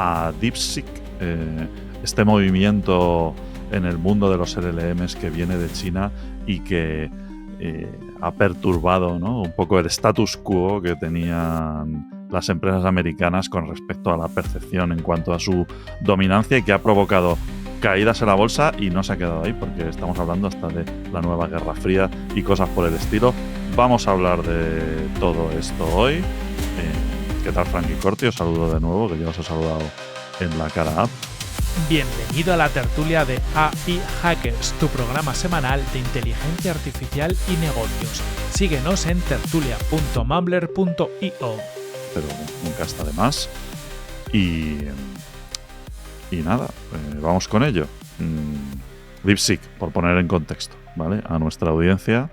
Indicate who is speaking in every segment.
Speaker 1: a DeepSeek, este movimiento en el mundo de los LLMs que viene de China y que ha perturbado, ¿no?, un poco el status quo que tenían las empresas americanas con respecto a la percepción en cuanto a su dominancia, y que ha provocado caídas en la bolsa, y no se ha quedado ahí porque estamos hablando hasta de la nueva Guerra Fría y cosas por el estilo. Vamos a hablar de todo esto hoy. ¿Qué tal, Frankie Corti? Os saludo de nuevo, que ya os he saludado en la cara app.
Speaker 2: Bienvenido a la tertulia de AI Hackers, tu programa semanal de inteligencia artificial y negocios. Síguenos en tertulia.mumbler.io.
Speaker 1: Pero nunca está de más. Y nada, vamos con ello. DeepSeek, por poner en contexto, ¿vale?, a nuestra audiencia,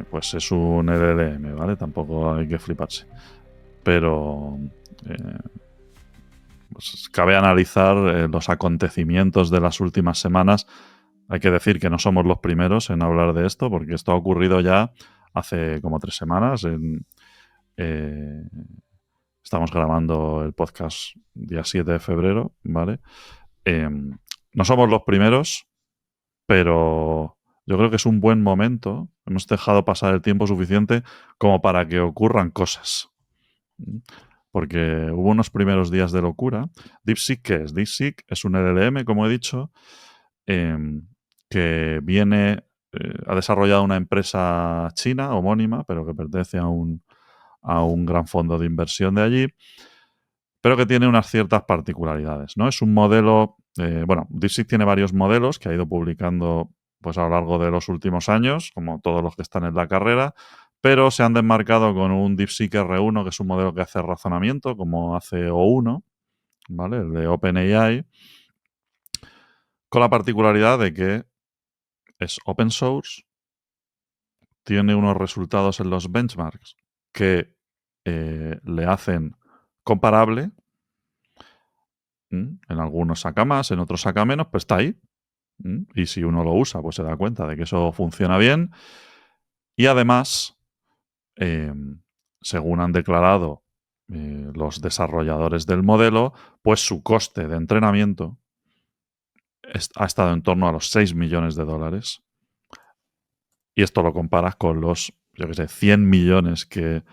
Speaker 1: pues es un LLM, ¿vale? Tampoco hay que fliparse. Pero pues cabe analizar los acontecimientos de las últimas semanas. Hay que decir que no somos los primeros en hablar de esto, porque esto ha ocurrido ya hace como 3 semanas. Estamos grabando el podcast día 7 de febrero, ¿vale? No somos los primeros, pero yo creo que es un buen momento. Hemos dejado pasar el tiempo suficiente como para que ocurran cosas. Porque hubo unos primeros días de locura. DeepSeek, ¿qué es? DeepSeek es un LLM, como he dicho, que ha desarrollado una empresa china homónima, pero que pertenece a un gran fondo de inversión de allí, pero que tiene unas ciertas particularidades, ¿no? Es un modelo... DeepSeek tiene varios modelos que ha ido publicando pues a lo largo de los últimos años, como todos los que están en la carrera, pero se han desmarcado con un DeepSeek R1, que es un modelo que hace razonamiento, como hace O1, ¿vale?, el de OpenAI, con la particularidad de que es open source, tiene unos resultados en los benchmarks que le hacen comparable. En algunos saca más, en otros saca menos, pero está ahí. Y si uno lo usa, pues se da cuenta de que eso funciona bien. Y además, según han declarado los desarrolladores del modelo, pues su coste de entrenamiento ha estado en torno a los 6 millones de dólares. Y esto lo comparas con los, 100 millones que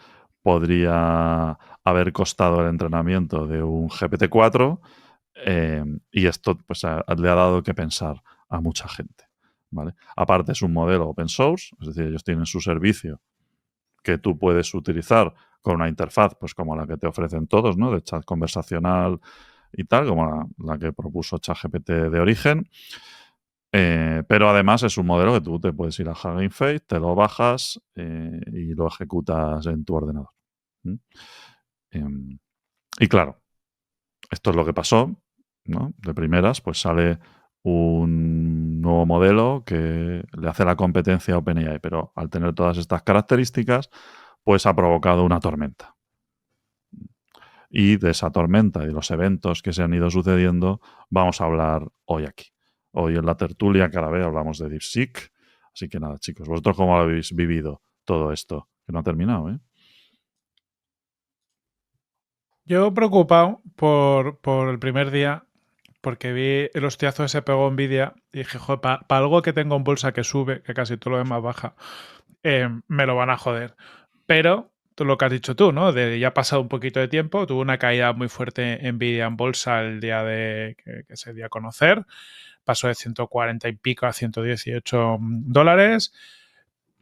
Speaker 1: podría haber costado el entrenamiento de un GPT-4. Y esto pues le ha dado que pensar a mucha gente, ¿vale? Aparte, es un modelo open source, es decir, ellos tienen su servicio que tú puedes utilizar con una interfaz pues como la que te ofrecen todos, ¿no?, de chat conversacional y tal, como la que propuso ChatGPT de origen. Pero además es un modelo que tú te puedes ir a Hugging Face, te lo bajas y lo ejecutas en tu ordenador. Y claro, esto es lo que pasó, ¿no? De primeras, pues sale un nuevo modelo que le hace la competencia a OpenAI, pero al tener todas estas características, pues ha provocado una tormenta. Y de esa tormenta y de los eventos que se han ido sucediendo vamos a hablar hoy aquí. Hoy en la tertulia cada vez hablamos de DeepSeek. Así que nada, chicos, ¿vosotros cómo lo habéis vivido todo esto? Que no ha terminado, ¿eh?
Speaker 2: Yo preocupado por el primer día, porque vi el hostiazo ese pegó Nvidia y dije, joder, para algo que tengo en bolsa que sube, que casi todo lo demás baja, me lo van a joder. Pero lo que has dicho tú, ¿no? Ya ha pasado un poquito de tiempo, tuvo una caída muy fuerte Nvidia en bolsa el día que se dio a conocer, pasó de 140 y pico a 118 dólares,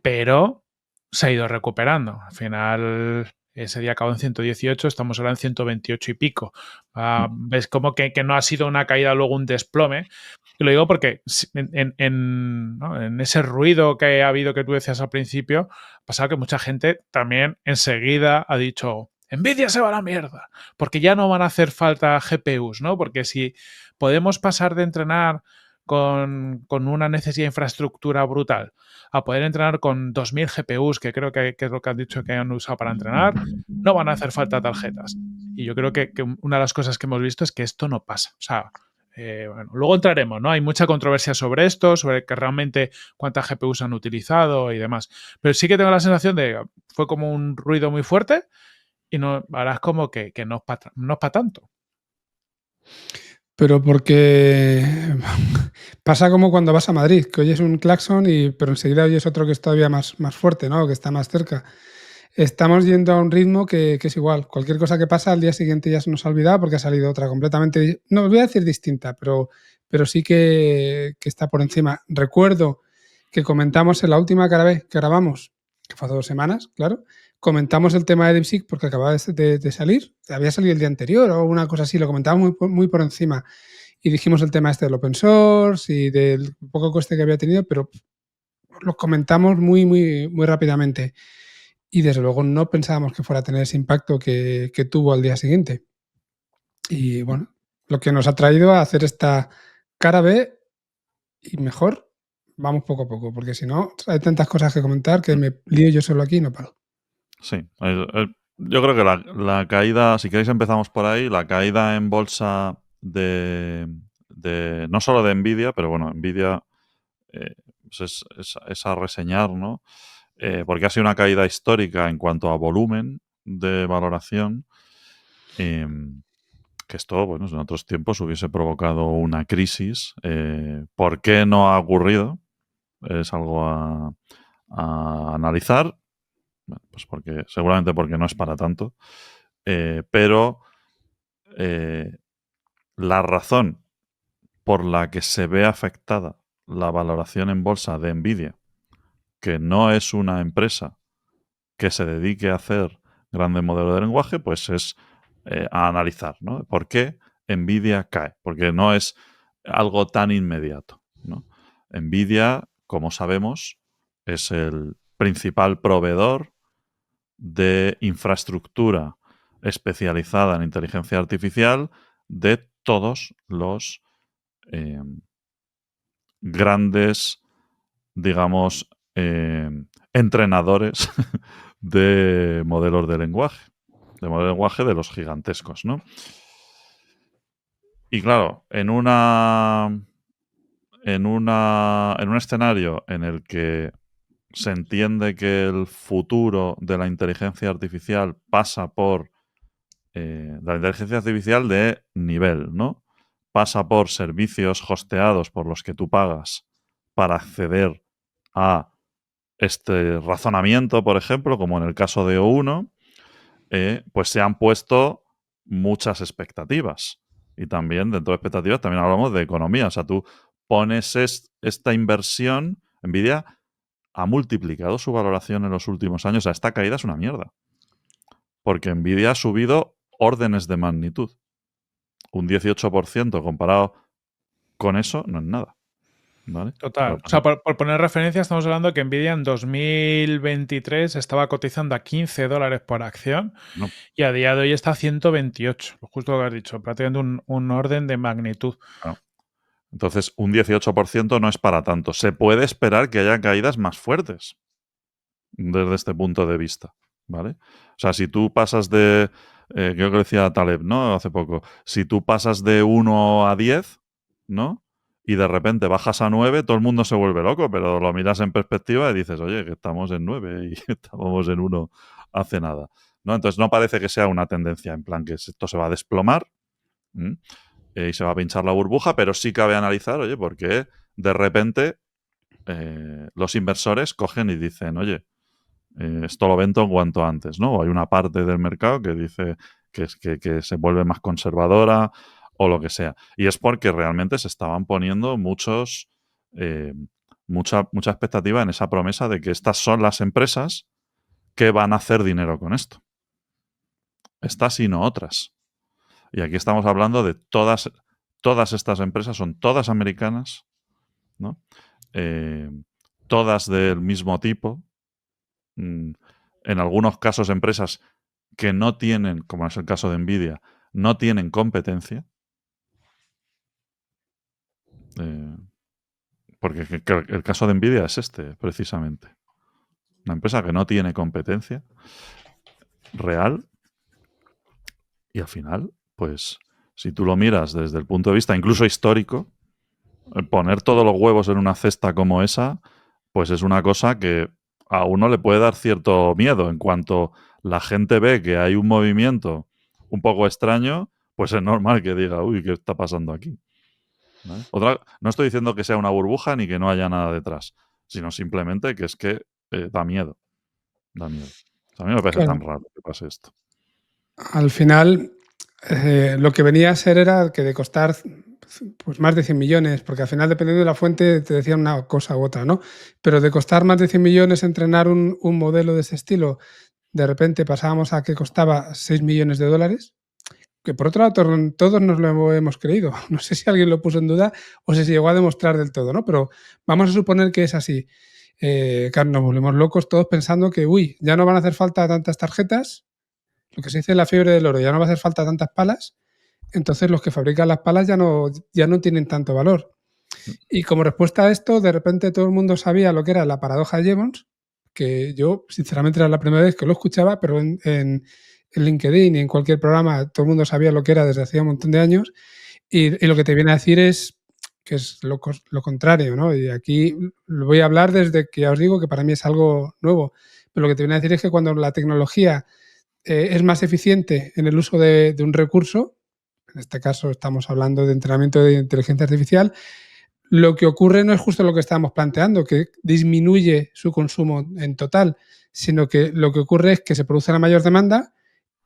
Speaker 2: pero se ha ido recuperando. Al final, ese día acabó en 118, estamos ahora en 128 y pico. Ves como que no ha sido una caída, luego un desplome. Y lo digo porque ¿no?, en ese ruido que ha habido que tú decías al principio, ha pasado que mucha gente también enseguida ha dicho, Nvidia se va a la mierda, porque ya no van a hacer falta GPUs, ¿no? Porque si podemos pasar de entrenar con una necesidad de infraestructura brutal a poder entrenar con 2.000 GPUs, que creo que es lo que han dicho que han usado para entrenar, no van a hacer falta tarjetas. Y yo creo que una de las cosas que hemos visto es que esto no pasa. O sea, bueno, luego entraremos, ¿no? Hay mucha controversia sobre esto, sobre que realmente cuántas GPUs han utilizado y demás. Pero sí que tengo la sensación de que fue como un ruido muy fuerte y no, ahora es como que no es para tanto.
Speaker 3: Pero porque pasa como cuando vas a Madrid, que oyes un claxon pero enseguida oyes otro que es todavía más fuerte, ¿no? Que está más cerca. Estamos yendo a un ritmo que es igual. Cualquier cosa que pasa, al día siguiente ya se nos ha olvidado porque ha salido otra completamente, no os voy a decir distinta, pero sí que está por encima. Recuerdo que comentamos en la última que grabamos, que fue hace 2 semanas, claro, comentamos el tema de DeepSeek porque acababa de salir, había salido el día anterior o una cosa así, lo comentábamos muy por encima y dijimos el tema este del open source y del poco coste que había tenido, pero lo comentamos muy rápidamente y desde luego no pensábamos que fuera a tener ese impacto que tuvo al día siguiente. Y bueno, lo que nos ha traído a hacer esta cara B y mejor, vamos poco a poco, porque si no, hay tantas cosas que comentar que me lío yo solo aquí y no paro.
Speaker 1: Sí, yo creo que la caída, si queréis empezamos por ahí, la caída en bolsa de no solo de Nvidia, pero bueno, Nvidia pues es a reseñar, ¿no? Porque ha sido una caída histórica en cuanto a volumen de valoración, que esto, bueno, en otros tiempos hubiese provocado una crisis. ¿Por qué no ha ocurrido? Es algo a analizar. Bueno, pues seguramente porque no es para tanto. Pero la razón por la que se ve afectada la valoración en bolsa de Nvidia, que no es una empresa que se dedique a hacer grandes modelos de lenguaje, pues es a analizar, ¿no? ¿Por qué Nvidia cae? Porque no es algo tan inmediato, ¿no? Nvidia, como sabemos, es el principal proveedor de infraestructura especializada en inteligencia artificial de todos los grandes, digamos, entrenadores de modelos de lenguaje. De modelos de lenguaje de los gigantescos, ¿no? Y claro, en un escenario en el que se entiende que el futuro de la inteligencia artificial pasa por la inteligencia artificial de nivel, ¿no? Pasa por servicios hosteados por los que tú pagas para acceder a este razonamiento, por ejemplo, como en el caso de O1, pues se han puesto muchas expectativas. Y también, dentro de expectativas, también hablamos de economía. O sea, tú pones esta inversión, Nvidia ha multiplicado su valoración en los últimos años. O sea, esta caída es una mierda. Porque Nvidia ha subido órdenes de magnitud. Un 18% comparado con eso no es nada. ¿Vale?
Speaker 2: Total. O sea, por poner referencia, estamos hablando que Nvidia en 2023 estaba cotizando a $15 por acción
Speaker 1: no.
Speaker 2: y a día de hoy está a 128, justo lo que has dicho, prácticamente un orden de magnitud.
Speaker 1: No. Entonces, un 18% no es para tanto. Se puede esperar que haya caídas más fuertes desde este punto de vista. ¿Vale? O sea, si tú pasas de, creo que decía Taleb, ¿no? Hace poco, si tú pasas de 1 a 10, ¿no? Y de repente bajas a 9, todo el mundo se vuelve loco, pero lo miras en perspectiva y dices, oye, que estamos en 9 y estábamos en 1 hace nada, ¿no? Entonces no parece que sea una tendencia en plan que esto se va a desplomar y se va a pinchar la burbuja, pero sí cabe analizar, oye, por qué de repente los inversores cogen y dicen, oye, esto lo vendo en cuanto antes, ¿no? O hay una parte del mercado que dice que se vuelve más conservadora o lo que sea. Y es porque realmente se estaban poniendo mucha expectativa en esa promesa de que estas son las empresas que van a hacer dinero con esto. Estas y no otras. Y aquí estamos hablando de todas estas empresas, son todas americanas, ¿no? Todas del mismo tipo. En algunos casos empresas que no tienen, como es el caso de Nvidia, no tienen competencia. Porque el caso de Nvidia es este, precisamente. Una empresa que no tiene competencia real y al final, pues, si tú lo miras desde el punto de vista incluso histórico, poner todos los huevos en una cesta como esa, pues es una cosa que a uno le puede dar cierto miedo en cuanto la gente ve que hay un movimiento un poco extraño, pues es normal que diga, uy, ¿qué está pasando aquí? ¿Vale? No estoy diciendo que sea una burbuja ni que no haya nada detrás, sino simplemente que es que da miedo. Da miedo. O sea, a mí me parece tan
Speaker 3: Claro.
Speaker 1: raro que pase esto.
Speaker 3: Al final, lo que venía a ser era que de costar pues más de 100 millones, porque al final, dependiendo de la fuente, te decían una cosa u otra, ¿no? Pero de costar más de 100 millones entrenar un modelo de ese estilo, de repente pasábamos a que costaba 6 millones de dólares, que por otro lado todos nos lo hemos creído. No sé si alguien lo puso en duda o si se llegó a demostrar del todo, ¿no? Pero vamos a suponer que es así. Claro, nos volvemos locos todos pensando que, uy, ya no van a hacer falta tantas tarjetas, lo que se dice la fiebre del oro, ya no va a hacer falta tantas palas, entonces los que fabrican las palas ya no tienen tanto valor. Y como respuesta a esto, de repente todo el mundo sabía lo que era la paradoja de Jevons, que yo sinceramente era la primera vez que lo escuchaba, pero en LinkedIn y en cualquier programa todo el mundo sabía lo que era desde hacía un montón de años, y lo que te viene a decir es que es lo contrario, ¿no? Y aquí lo voy a hablar desde que ya os digo que para mí es algo nuevo, pero lo que te viene a decir es que cuando la tecnología es más eficiente en el uso de un recurso, en este caso estamos hablando de entrenamiento de inteligencia artificial, lo que ocurre no es justo lo que estábamos planteando, que disminuye su consumo en total, sino que lo que ocurre es que se produce una mayor demanda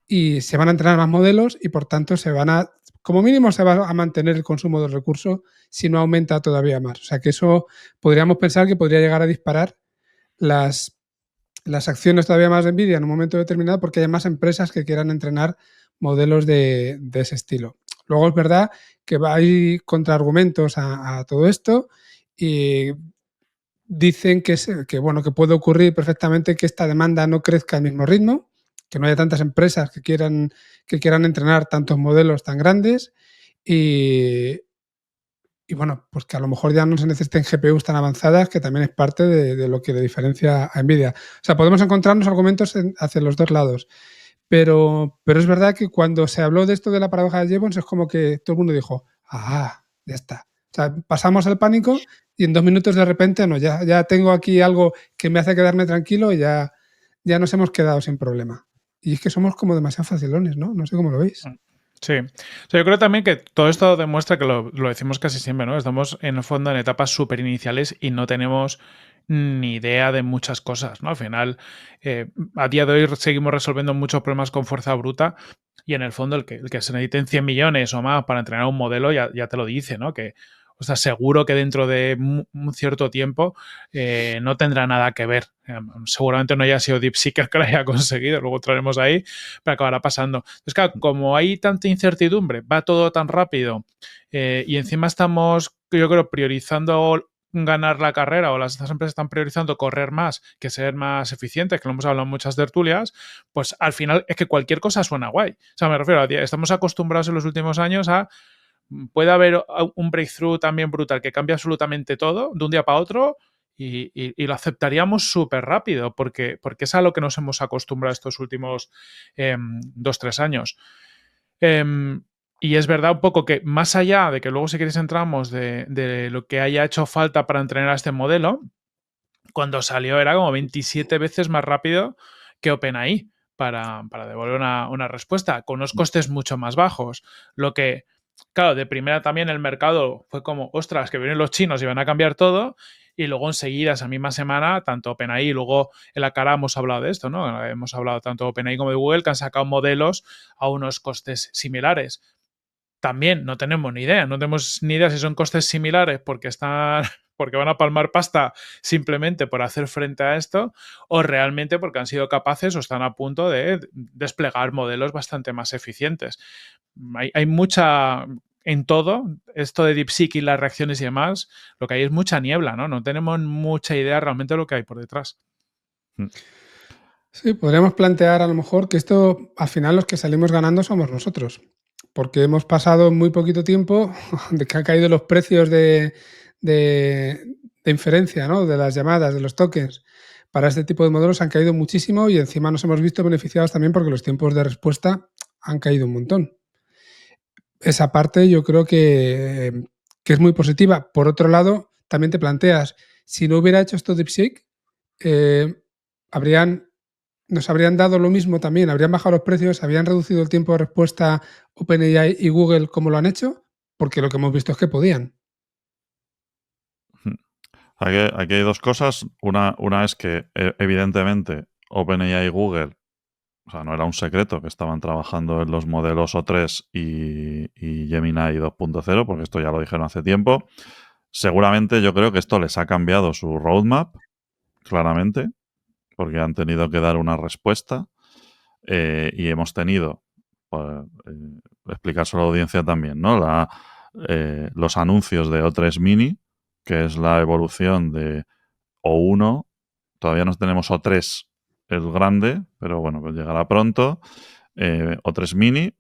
Speaker 3: y se van a entrenar más modelos y por tanto como mínimo se va a mantener el consumo del recurso si no aumenta todavía más. O sea que eso podríamos pensar que podría llegar a disparar las acciones todavía más de Nvidia en un momento determinado porque hay más empresas que quieran entrenar modelos de ese estilo. Luego es verdad que hay contraargumentos a todo esto y dicen que puede ocurrir perfectamente que esta demanda no crezca al mismo ritmo, que no haya tantas empresas que quieran entrenar tantos modelos tan grandes y bueno, pues que a lo mejor ya no se necesiten GPUs tan avanzadas, que también es parte de lo que le diferencia a Nvidia. O sea, podemos encontrarnos argumentos hacia los dos lados. Pero es verdad que cuando se habló de esto de la paradoja de Jevons es como que todo el mundo dijo, ya está. O sea, pasamos al pánico y en 2 minutos de repente, no, ya tengo aquí algo que me hace quedarme tranquilo y ya nos hemos quedado sin problema. Y es que somos como demasiado facilones, ¿no? No sé cómo lo veis.
Speaker 2: Sí. O sea, yo creo también que todo esto demuestra que lo decimos casi siempre, ¿no? Estamos en el fondo en etapas súper iniciales y no tenemos ni idea de muchas cosas, ¿no? Al final, a día de hoy seguimos resolviendo muchos problemas con fuerza bruta y en el fondo el que se necesiten 100 millones o más para entrenar un modelo ya te lo dice, ¿no? Que, o sea, seguro que dentro de un cierto tiempo no tendrá nada que ver. Seguramente no haya sido DeepSeek el que lo haya conseguido, luego traeremos ahí, pero acabará pasando. Entonces, claro, como hay tanta incertidumbre, va todo tan rápido y encima estamos, yo creo, priorizando ganar la carrera o estas empresas están priorizando correr más que ser más eficientes, que lo hemos hablado en muchas tertulias, pues al final es que cualquier cosa suena guay. O sea, me refiero estamos acostumbrados en los últimos años a puede haber un breakthrough también brutal que cambia absolutamente todo de un día para otro y lo aceptaríamos súper rápido porque es a lo que nos hemos acostumbrado estos últimos 2-3 años. Y es verdad un poco que más allá de que luego si queréis entramos de lo que haya hecho falta para entrenar a este modelo, cuando salió era como 27 veces más rápido que OpenAI para devolver una respuesta, con unos costes mucho más bajos. Lo que, claro, de primera también el mercado fue como, ostras, que vienen los chinos y van a cambiar todo, y luego enseguida, esa misma semana, tanto OpenAI y luego en la cara hemos hablado de esto, ¿no? Hemos hablado tanto de OpenAI como de Google que han sacado modelos a unos costes similares. También no tenemos ni idea, no tenemos ni idea si son costes similares porque van a palmar pasta simplemente por hacer frente a esto o realmente porque han sido capaces o están a punto de desplegar modelos bastante más eficientes. Hay mucha, en todo, esto de DeepSeek y las reacciones y demás, lo que hay es mucha niebla, ¿no? No tenemos mucha idea realmente de lo que hay por detrás.
Speaker 3: Sí, podríamos plantear a lo mejor que esto, al final los que salimos ganando somos nosotros, porque hemos pasado muy poquito tiempo de que han caído los precios de inferencia, ¿no? De las llamadas, de los tokens. Para este tipo de modelos han caído muchísimo y encima nos hemos visto beneficiados también porque los tiempos de respuesta han caído un montón. Esa parte yo creo que es muy positiva. Por otro lado, también te planteas, si no hubiera hecho esto DeepSeek, habrían nos habrían dado lo mismo también, habrían bajado los precios, habrían reducido el tiempo de respuesta OpenAI y Google como lo han hecho, porque lo que hemos visto es que podían.
Speaker 1: Aquí hay dos cosas. Una es que, evidentemente, OpenAI y Google, o sea, no era un secreto que estaban trabajando en los modelos O3 y Gemini 2.0, porque esto ya lo dijeron hace tiempo. Seguramente yo creo que esto les ha cambiado su roadmap, claramente, porque han tenido que dar una respuesta y hemos tenido, pues, explicárselo a la audiencia también, ¿no? Los anuncios de O3 Mini, que es la evolución de O1. Todavía no tenemos O3 el grande, pero bueno, pues llegará pronto. O3 Mini,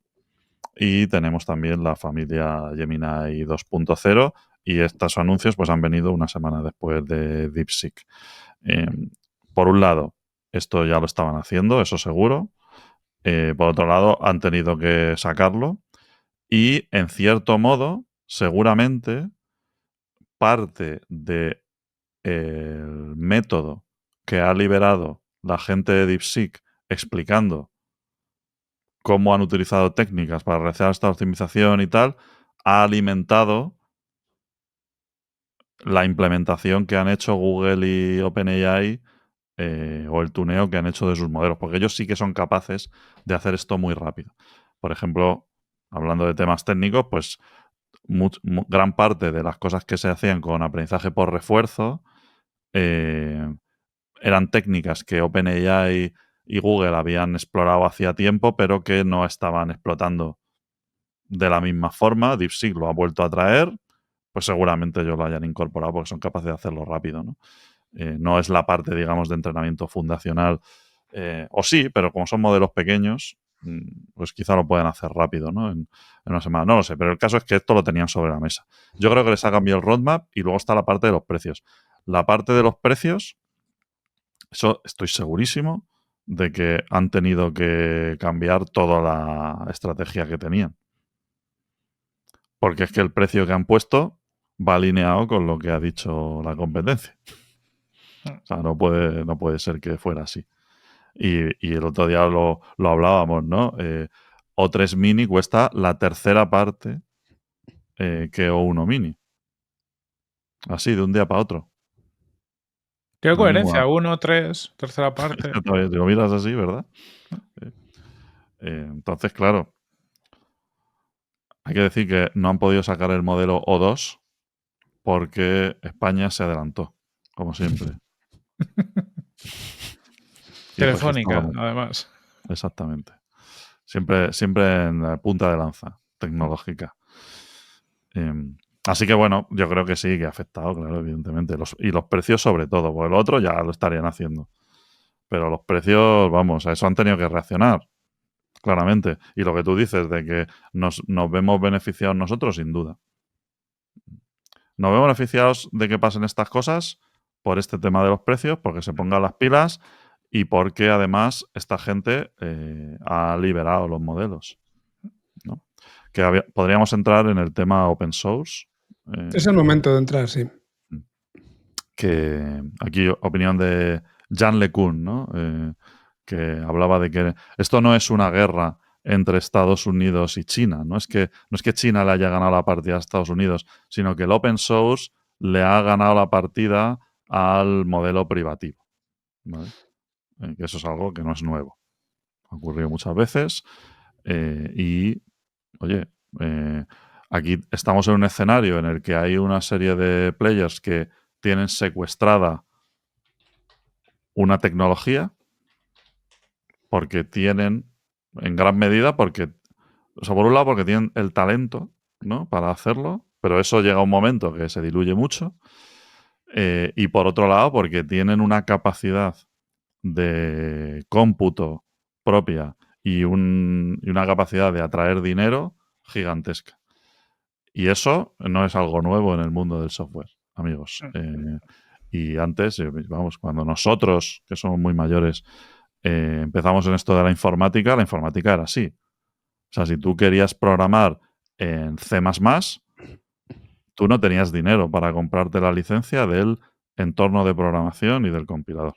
Speaker 1: y tenemos también la familia Gemini 2.0, y estos anuncios pues han venido una semana después de DeepSeek. Por un lado, esto ya lo estaban haciendo, eso seguro. Por otro lado, han tenido que sacarlo y, en cierto modo, seguramente parte del método que ha liberado la gente de DeepSeek explicando cómo han utilizado técnicas para realizar esta optimización y tal, ha alimentado la implementación que han hecho Google y OpenAI, o el tuneo que han hecho de sus modelos, porque ellos sí que son capaces de hacer esto muy rápido. Por ejemplo, hablando de temas técnicos, pues gran parte de las cosas que se hacían con aprendizaje por refuerzo eran técnicas que OpenAI y Google habían explorado hacía tiempo, pero que no estaban explotando de la misma forma. DeepSeek lo ha vuelto a traer, pues seguramente ellos lo hayan incorporado porque son capaces de hacerlo rápido, ¿no? No es la parte, digamos, de entrenamiento fundacional, o sí, pero como son modelos pequeños, pues quizá lo pueden hacer rápido, ¿no? En una semana. No lo sé, pero el caso es que esto lo tenían sobre la mesa. Yo creo que les ha cambiado el roadmap y luego está la parte de los precios. La parte de los precios, eso estoy segurísimo de que han tenido que cambiar toda la estrategia que tenían. Porque es que el precio que han puesto va alineado con lo que ha dicho la competencia. O sea, no puede ser que fuera así. Y el otro día lo hablábamos, ¿no? O3 Mini cuesta la tercera parte que O1 Mini. Así, de un día para otro.
Speaker 2: Qué
Speaker 1: No hay
Speaker 2: coherencia,
Speaker 1: ninguna.
Speaker 2: 1, 3, tercera parte.
Speaker 1: Si lo miras así, ¿verdad? Entonces, claro, hay que decir que no han podido sacar el modelo O2 porque España se adelantó, como siempre. Y
Speaker 2: Telefónica,
Speaker 1: registramos.
Speaker 2: además.
Speaker 1: Exactamente. Siempre en la punta de lanza tecnológica. Así que bueno, yo creo que sí, que ha afectado, claro, evidentemente. Y los precios sobre todo, porque el otro ya lo estarían haciendo. Pero los precios, vamos, a eso han tenido que reaccionar, claramente. Y lo que tú dices de que nos vemos beneficiados nosotros, sin duda. Nos vemos beneficiados de que pasen estas cosas por este tema de los precios, porque se pongan las pilas y porque además esta gente ha liberado los modelos, ¿no? Que podríamos entrar en el tema open source.
Speaker 3: Es el momento de entrar, sí.
Speaker 1: Que aquí opinión de Jan LeCun, ¿no? Que hablaba de que esto no es una guerra entre Estados Unidos y China. No es que China le haya ganado la partida a Estados Unidos, sino que el open source le ha ganado la partida al modelo privativo, ¿vale? Que eso es algo que no es nuevo. Ha ocurrido muchas veces y, oye, aquí estamos en un escenario en el que hay una serie de players que tienen secuestrada una tecnología porque tienen, en gran medida, o sea, por un lado, porque tienen el talento, ¿no?, para hacerlo, pero eso llega a un momento que se diluye mucho. Y por otro lado, porque tienen una capacidad de cómputo propia y una capacidad de atraer dinero gigantesca. Y eso no es algo nuevo en el mundo del software, amigos. Y antes, vamos, cuando nosotros, que somos muy mayores, empezamos en esto de la informática era así. O sea, si tú querías programar en C++, tú no tenías dinero para comprarte la licencia del entorno de programación y del compilador.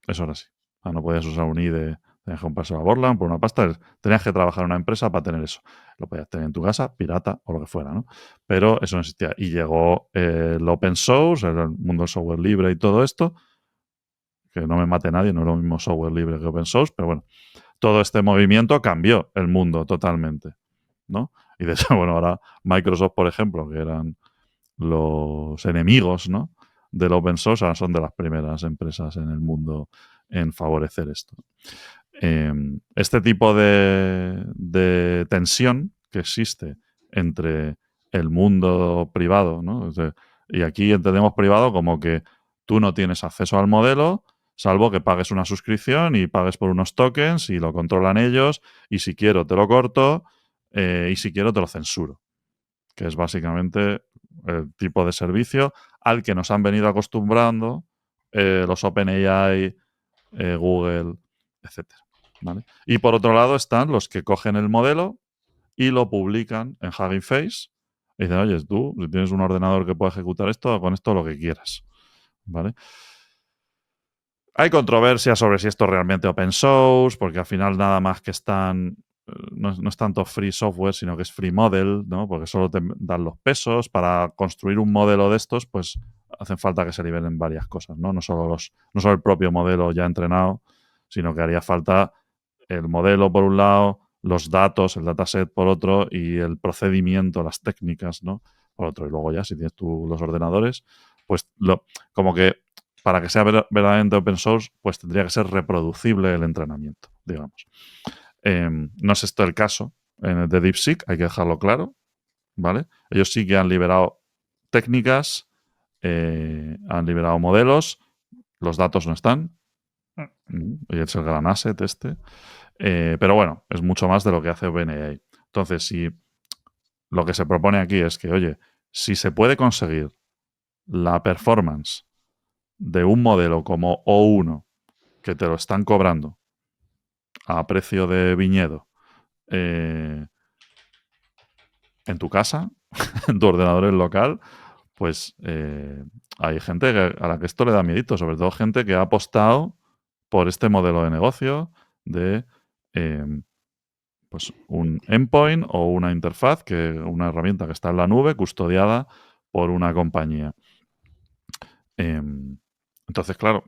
Speaker 1: Eso era así. No podías usar un IDE, tenías que comprarse a Borland por una pasta, tenías que trabajar en una empresa para tener eso. Lo podías tener en tu casa, pirata o lo que fuera, ¿no? Pero eso no existía. Y llegó el open source, el mundo del software libre y todo esto, que no me mate nadie, no es lo mismo software libre que open source, pero bueno, todo este movimiento cambió el mundo totalmente, ¿no? Y de hecho, bueno, ahora Microsoft, por ejemplo, que eran los enemigos, ¿no?, del open source, ahora son de las primeras empresas en el mundo en favorecer esto. Este tipo de tensión que existe entre el mundo privado, ¿no? Y aquí entendemos privado como que tú no tienes acceso al modelo, salvo que pagues una suscripción y pagues por unos tokens y lo controlan ellos, y si quiero te lo corto, y si quiero te lo censuro, que es básicamente el tipo de servicio al que nos han venido acostumbrando los OpenAI, Google, etcétera, ¿vale? Y por otro lado están los que cogen el modelo y lo publican en Hugging Face y dicen, oye, tú, si tienes un ordenador que pueda ejecutar esto, con esto lo que quieras, ¿vale? Hay controversia sobre si esto es realmente open source, porque al final nada más que están... No es tanto free software, sino que es free model, ¿no? Porque solo te dan los pesos. Para construir un modelo de estos, pues hacen falta que se liberen varias cosas, ¿no? No solo el propio modelo ya entrenado, sino que haría falta el modelo por un lado, los datos, el dataset por otro y el procedimiento, las técnicas, ¿no?, por otro. Y luego ya, si tienes tú los ordenadores, pues como que para que sea verdaderamente open source, pues tendría que ser reproducible el entrenamiento, digamos. No es esto el caso en el de DeepSeek, hay que dejarlo claro, ¿vale? Ellos sí que han liberado técnicas, han liberado modelos, los datos no están, y es el gran asset este. Pero bueno, es mucho más de lo que hace OpenAI. Entonces, si lo que se propone aquí es que, oye, si se puede conseguir la performance de un modelo como O1, que te lo están cobrando a precio de viñedo, en tu casa, en tu ordenador en local, pues hay gente a la que esto le da miedito, sobre todo gente que ha apostado por este modelo de negocio de pues un endpoint o una interfaz, una herramienta que está en la nube, custodiada por una compañía. Entonces, claro,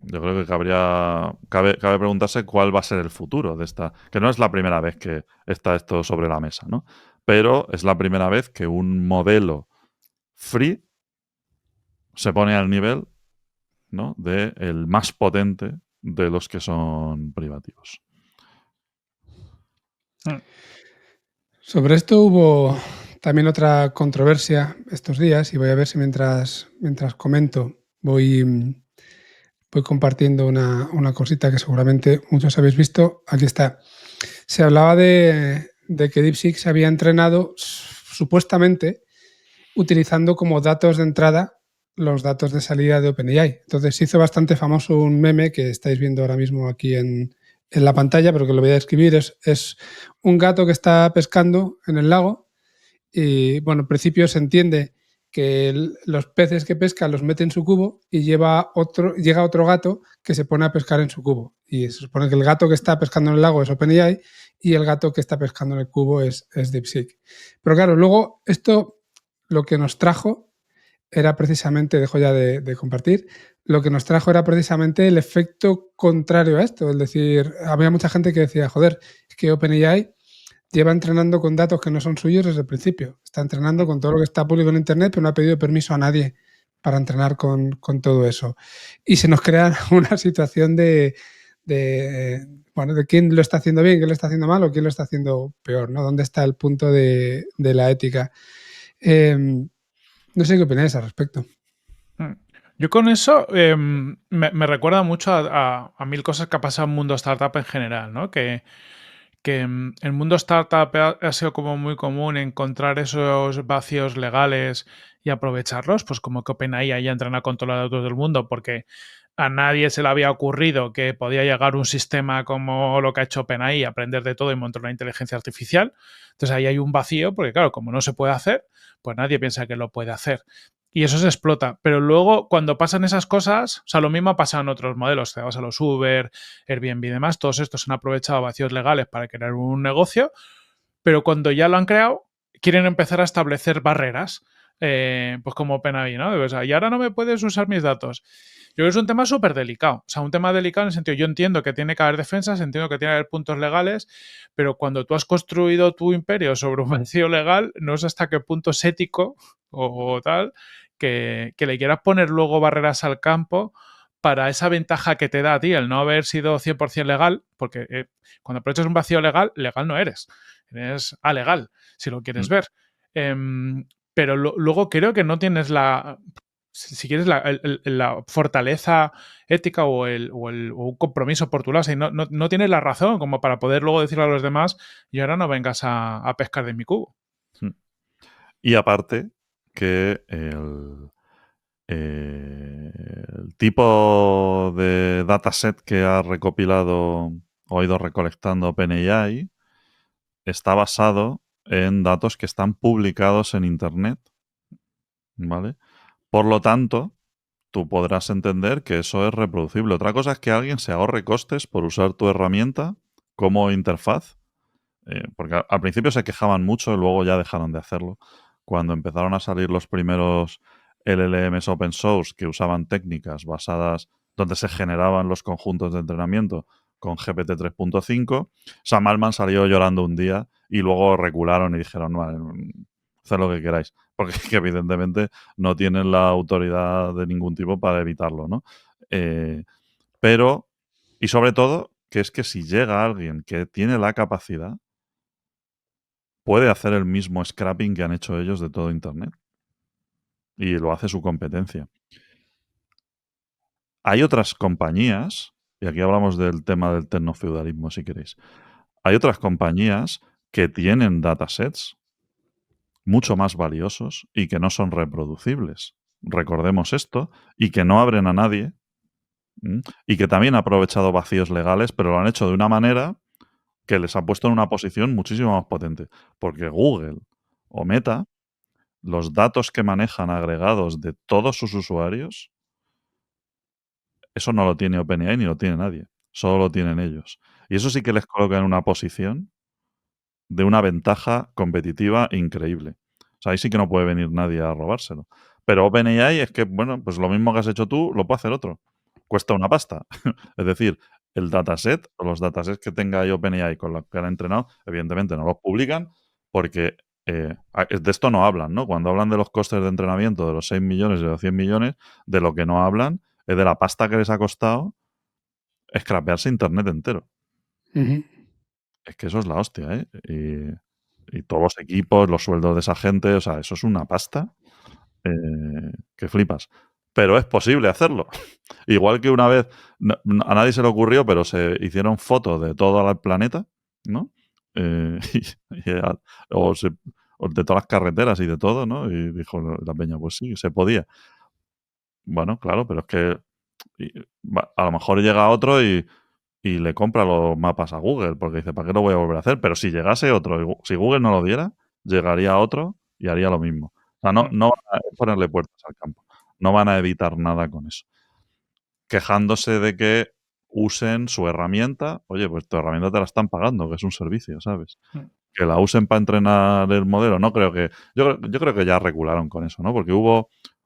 Speaker 1: yo creo que cabe preguntarse cuál va a ser el futuro de esta, que no es la primera vez que está esto sobre la mesa, ¿no? Pero es la primera vez que un modelo free se pone al nivel, ¿no?, de el más potente de los que son privativos.
Speaker 3: Sobre esto hubo también otra controversia estos días y voy a ver si mientras comento voy compartiendo una cosita que seguramente muchos habéis visto. Aquí está. Se hablaba de que DeepSeek se había entrenado supuestamente utilizando como datos de entrada los datos de salida de OpenAI. Entonces se hizo bastante famoso un meme que estáis viendo ahora mismo aquí en la pantalla, pero que lo voy a describir. Es un gato que está pescando en el lago y, bueno, en principio se entiende que los peces que pesca los mete en su cubo y llega otro gato que se pone a pescar en su cubo. Y se supone que el gato que está pescando en el lago es OpenAI y el gato que está pescando en el cubo es DeepSeek. Pero claro, luego esto lo que nos trajo era precisamente, dejo ya de compartir, lo que nos trajo era precisamente el efecto contrario a esto. Es decir, había mucha gente que decía, joder, es que OpenAI lleva entrenando con datos que no son suyos desde el principio. Está entrenando con todo lo que está público en Internet, pero no ha pedido permiso a nadie para entrenar con todo eso. Y se nos crea una situación de quién lo está haciendo bien, quién lo está haciendo mal o quién lo está haciendo peor, ¿no? ¿Dónde está el punto de la ética? No sé qué opináis al respecto.
Speaker 2: Yo con eso me recuerda mucho a mil cosas que ha pasado en el mundo startup en general, ¿no? Que el mundo startup ha sido como muy común encontrar esos vacíos legales y aprovecharlos, pues como que OpenAI haya entrenado a controlar a todo el mundo porque a nadie se le había ocurrido que podía llegar un sistema como lo que ha hecho OpenAI, aprender de todo y montar una inteligencia artificial. Entonces ahí hay un vacío porque, claro, como no se puede hacer, pues nadie piensa que lo puede hacer. y eso se explota. Pero luego, cuando pasan esas cosas, o sea, lo mismo ha pasado en otros modelos. Te vas a los Uber, Airbnb y demás, todos estos han aprovechado vacíos legales para crear un negocio, pero cuando ya lo han creado, quieren empezar a establecer barreras, pues como OpenAI, ¿no? O sea, y ahora no me puedes usar mis datos. Yo creo que es un tema súper delicado. O sea, un tema delicado en el sentido, yo entiendo que tiene que haber defensas, entiendo que tiene que haber puntos legales, pero cuando tú has construido tu imperio sobre un vacío legal, no sé hasta qué punto es ético o tal, que le quieras poner luego barreras al campo para esa ventaja que te da a ti el no haber sido 100% legal, porque cuando aprovechas un vacío legal, legal no eres. Eres alegal, si lo quieres ver. Pero luego creo que no tienes si quieres, la fortaleza ética o un compromiso por tu lado. O sea, no tienes la razón como para poder luego decirle a los demás y ahora no vengas a pescar de mi cubo.
Speaker 1: Y aparte que el tipo de dataset que ha recopilado o ha ido recolectando OpenAI está basado en datos que están publicados en Internet, ¿vale? Por lo tanto, tú podrás entender que eso es reproducible. Otra cosa es que alguien se ahorre costes por usar tu herramienta como interfaz, porque al principio se quejaban mucho y luego ya dejaron de hacerlo. Cuando empezaron a salir los primeros LLMs open source que usaban técnicas basadas donde se generaban los conjuntos de entrenamiento con GPT 3.5, Sam Altman salió llorando un día y luego recularon y dijeron, vale, haced lo que queráis, porque que evidentemente no tienen la autoridad de ningún tipo para evitarlo, ¿no? Pero, y sobre todo, que es que si llega alguien que tiene la capacidad, puede hacer el mismo scrapping que han hecho ellos de todo Internet. Y lo hace su competencia. Hay otras compañías, y aquí hablamos del tema del tecnofeudalismo, si queréis. Hay otras compañías que tienen datasets mucho más valiosos y que no son reproducibles. Recordemos esto, y que no abren a nadie, y que también han aprovechado vacíos legales, pero lo han hecho de una manera que les ha puesto en una posición muchísimo más potente. Porque Google o Meta, los datos que manejan agregados de todos sus usuarios, eso no lo tiene OpenAI ni lo tiene nadie. Solo lo tienen ellos. Y eso sí que les coloca en una posición de una ventaja competitiva increíble. O sea, ahí sí que no puede venir nadie a robárselo. Pero OpenAI es que, bueno, pues lo mismo que has hecho tú, lo puede hacer otro. Cuesta una pasta. Es decir, el dataset o los datasets que tenga ahí OpenAI con los que han entrenado, evidentemente no los publican porque de esto no hablan, ¿no? Cuando hablan de los costes de entrenamiento de los 6 millones y de los 100 millones, de lo que no hablan es de la pasta que les ha costado scrapearse Internet entero. Es que eso es la hostia, ¿eh? Y todos los equipos, los sueldos de esa gente, o sea, eso es una pasta que flipas. Pero es posible hacerlo. Igual que una vez, a nadie se le ocurrió, pero se hicieron fotos de todo el planeta, ¿no? O de todas las carreteras y de todo, ¿no? Y dijo la peña, pues sí, se podía. Bueno, claro, pero es que a lo mejor llega otro y le compra los mapas a Google, porque dice, ¿para qué lo voy a volver a hacer? Pero si llegase otro, si Google no lo diera, llegaría otro y haría lo mismo. O sea, no van a ponerle puertas al campo. No van a evitar nada con eso. Quejándose de que usen su herramienta. Oye, pues tu herramienta te la están pagando, que es un servicio, ¿sabes? Que la usen para entrenar el modelo, no creo que... Yo creo que ya regularon con eso, ¿no? Porque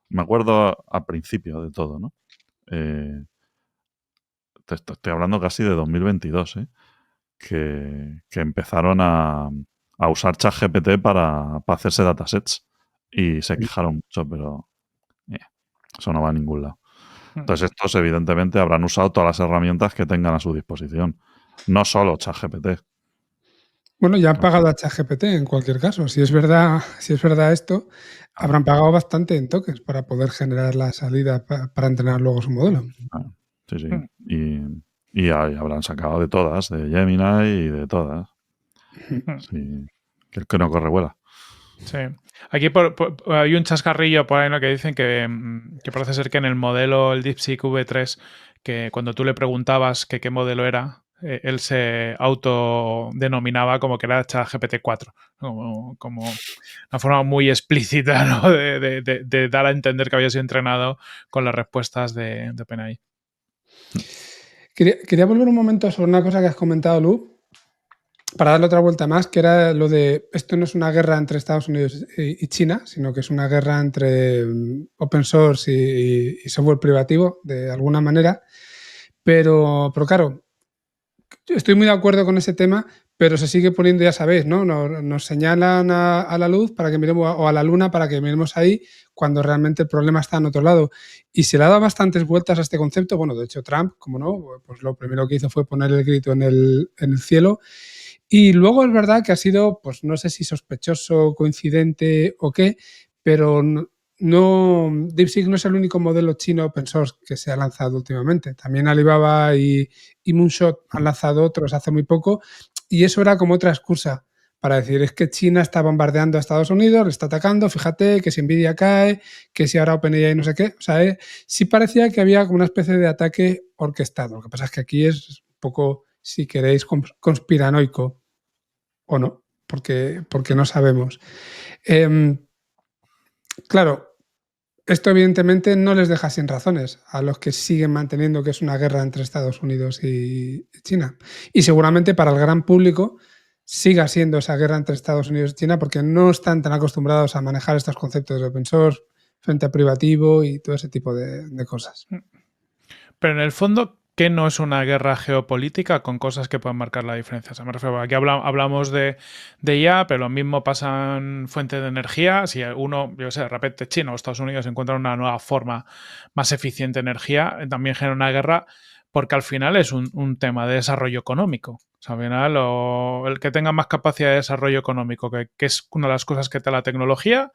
Speaker 1: me acuerdo al principio de todo, ¿no? Te estoy hablando casi de 2022, ¿eh? Que empezaron a usar ChatGPT para hacerse datasets y se quejaron mucho, pero eso no va a ningún lado. Entonces estos evidentemente habrán usado todas las herramientas que tengan a su disposición, no solo ChatGPT.
Speaker 3: Bueno, ya han pagado a ChatGPT en cualquier caso. Si es verdad esto, habrán pagado bastante en tokens para poder generar la salida para entrenar luego su modelo.
Speaker 1: Sí, sí. Y habrán sacado de todas, de Gemini y de todas. Sí. Que el que no corre vuela.
Speaker 2: Sí. Aquí hay un chascarrillo por ahí, ¿no? Que dicen que parece ser que en el modelo, el DeepSeek V3, que cuando tú le preguntabas que qué modelo era, él se autodenominaba como que era ChatGPT 4, como una forma muy explícita, ¿no? de dar a entender que había sido entrenado con las respuestas de OpenAI.
Speaker 3: Quería volver un momento sobre una cosa que has comentado, Lu, para darle otra vuelta más, que era lo de esto no es una guerra entre Estados Unidos y China, sino que es una guerra entre open source y software privativo, de alguna manera. Pero claro, estoy muy de acuerdo con ese tema, pero se sigue poniendo, ya sabéis, ¿no? Nos señalan a la luz para que miremos, o a la luna para que miremos ahí, cuando realmente el problema está en otro lado. Y se le ha dado bastantes vueltas a este concepto. Bueno, de hecho, Trump, como no, pues lo primero que hizo fue poner el grito en el cielo. Y luego es verdad que ha sido, pues no sé si sospechoso, coincidente o qué, pero DeepSeek no es el único modelo chino open source que se ha lanzado últimamente. También Alibaba y Moonshot han lanzado otros hace muy poco, y eso era como otra excusa para decir, es que China está bombardeando a Estados Unidos, le está atacando, fíjate, que si Nvidia cae, que si ahora OpenAI no sé qué. O sea, sí parecía que había como una especie de ataque orquestado. Lo que pasa es que aquí es un poco, si queréis, conspiranoico o no, porque no sabemos. Claro, esto evidentemente no les deja sin razones a los que siguen manteniendo que es una guerra entre Estados Unidos y China. Y seguramente para el gran público siga siendo esa guerra entre Estados Unidos y China, porque no están tan acostumbrados a manejar estos conceptos de open source, frente a privativo y todo ese tipo de cosas.
Speaker 2: Pero en el fondo, ¿qué no es una guerra geopolítica con cosas que pueden marcar la diferencia? O sea, me refiero, aquí hablamos de IA, pero lo mismo pasa en fuentes de energía. Si uno, yo sé, de repente China o Estados Unidos encuentran una nueva forma más eficiente de energía, también genera una guerra, porque al final es un tema de desarrollo económico. O sea, al final, el que tenga más capacidad de desarrollo económico, que es una de las cosas que te da la tecnología,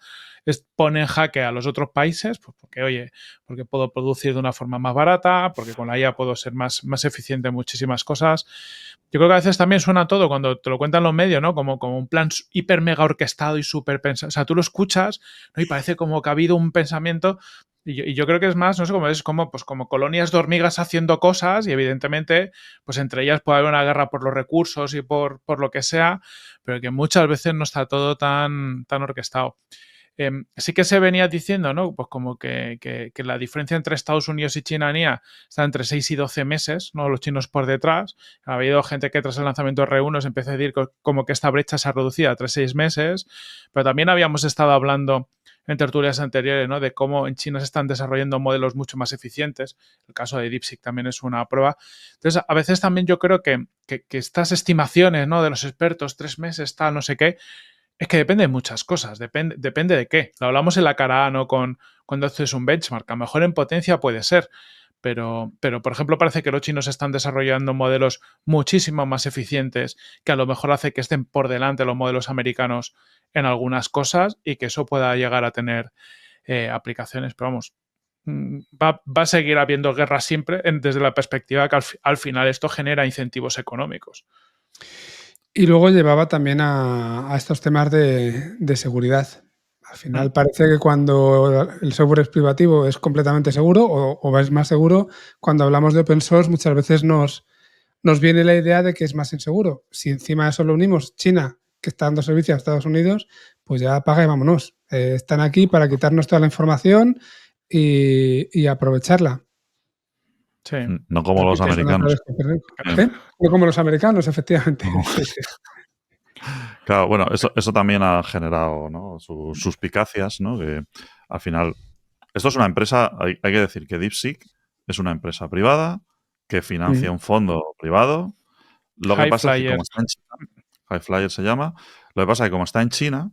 Speaker 2: pone en jaque a los otros países, pues porque, oye, porque puedo producir de una forma más barata, porque con la IA puedo ser más eficiente en muchísimas cosas. Yo creo que a veces también suena todo cuando te lo cuentan los medios, ¿no? Como un plan hiper mega orquestado y súper pensado. O sea, tú lo escuchas, ¿no? Y parece como que ha habido un pensamiento. Y yo creo que es más, no sé cómo es, como colonias de hormigas haciendo cosas, y evidentemente, pues entre ellas puede haber una guerra por los recursos y por lo que sea, pero que muchas veces no está todo tan orquestado. Sí que se venía diciendo, ¿no? Pues como que la diferencia entre Estados Unidos y China está entre 6 y 12 meses, ¿no? Los chinos por detrás. Ha habido gente que tras el lanzamiento de R1 se empezó a decir como que esta brecha se ha reducido a 3-6 meses, pero también habíamos estado hablando en tertulias anteriores, ¿no? De cómo en China se están desarrollando modelos mucho más eficientes. El caso de DeepSeek también es una prueba. Entonces, a veces también yo creo que estas estimaciones, ¿no? De los expertos, 3 meses, tal, no sé qué, es que depende de muchas cosas, depende de qué. Lo hablamos en la cara A, ¿no? Cuando haces un benchmark. A lo mejor en potencia puede ser, pero, por ejemplo, parece que los chinos están desarrollando modelos muchísimo más eficientes, que a lo mejor hace que estén por delante los modelos americanos en algunas cosas y que eso pueda llegar a tener aplicaciones. Pero vamos, va a seguir habiendo guerra siempre desde la perspectiva que al final esto genera incentivos económicos.
Speaker 3: Y luego llevaba también a estos temas de seguridad. Al final parece que cuando el software es privativo es completamente seguro o es más seguro. Cuando hablamos de open source muchas veces nos viene la idea de que es más inseguro. Si encima de eso lo unimos China, que está dando servicio a Estados Unidos, pues ya apaga y vámonos. Están aquí para quitarnos toda la información y aprovecharla.
Speaker 2: Sí.
Speaker 1: No como los americanos.
Speaker 3: No como los americanos, efectivamente.
Speaker 1: No.
Speaker 3: Sí, sí.
Speaker 1: Claro, bueno, eso también ha generado, ¿no? sus suspicacias, ¿no? Que al final, esto es una empresa, hay que decir que DeepSeek es una empresa privada que financia un fondo privado. Lo que pasa es que como está en China, High Flyer se llama, lo que pasa es que como está en China,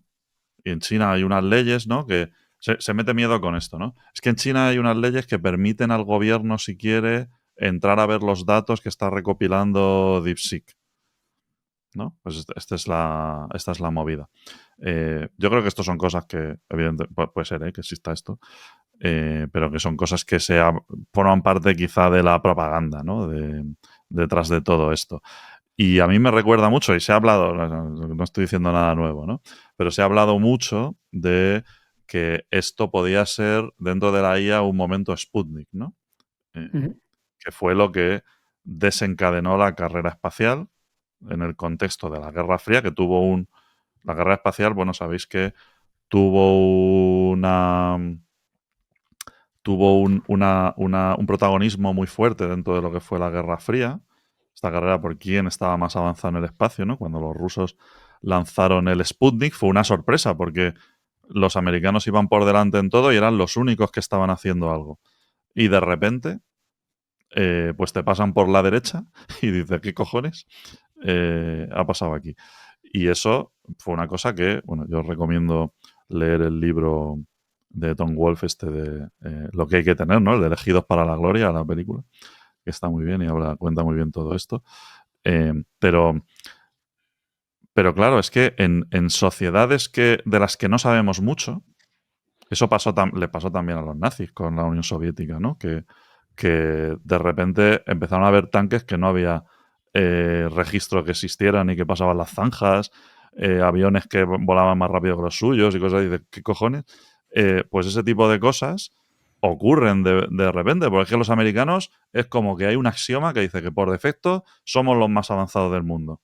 Speaker 1: y en China hay unas leyes, ¿no? Que se mete miedo con esto, ¿no? Es que en China hay unas leyes que permiten al gobierno, si quiere, entrar a ver los datos que está recopilando DeepSeek, ¿no? Pues esta es la movida. Yo creo que esto son cosas que, evidentemente, puede ser que exista esto, pero que son cosas que forman parte quizá de la propaganda, ¿no? Detrás de todo esto. Y a mí me recuerda mucho, y se ha hablado, no estoy diciendo nada nuevo, ¿no? Pero se ha hablado mucho de que esto podía ser, dentro de la IA, un momento Sputnik, ¿no? Que fue lo que desencadenó la carrera espacial en el contexto de la Guerra Fría, que tuvo la carrera espacial, bueno, sabéis que tuvo un protagonismo muy fuerte dentro de lo que fue la Guerra Fría. Esta carrera por quién estaba más avanzado en el espacio, ¿no? Cuando los rusos lanzaron el Sputnik fue una sorpresa porque los americanos iban por delante en todo y eran los únicos que estaban haciendo algo. Y de repente, pues te pasan por la derecha y dices, ¿qué cojones ha pasado aquí? Y eso fue una cosa que, bueno, yo os recomiendo leer el libro de Tom Wolfe, de Lo que hay que tener, ¿no? El de Elegidos para la Gloria, la película, que está muy bien y cuenta muy bien todo esto. Pero claro, es que en sociedades de las que no sabemos mucho, eso le pasó también a los nazis con la Unión Soviética, ¿no? Que de repente empezaron a haber tanques que no había registro que existieran y que pasaban las zanjas, aviones que volaban más rápido que los suyos y cosas así. De, ¿qué cojones? Pues ese tipo de cosas ocurren de repente, porque es que los americanos es como que hay un axioma que dice que por defecto somos los más avanzados del mundo.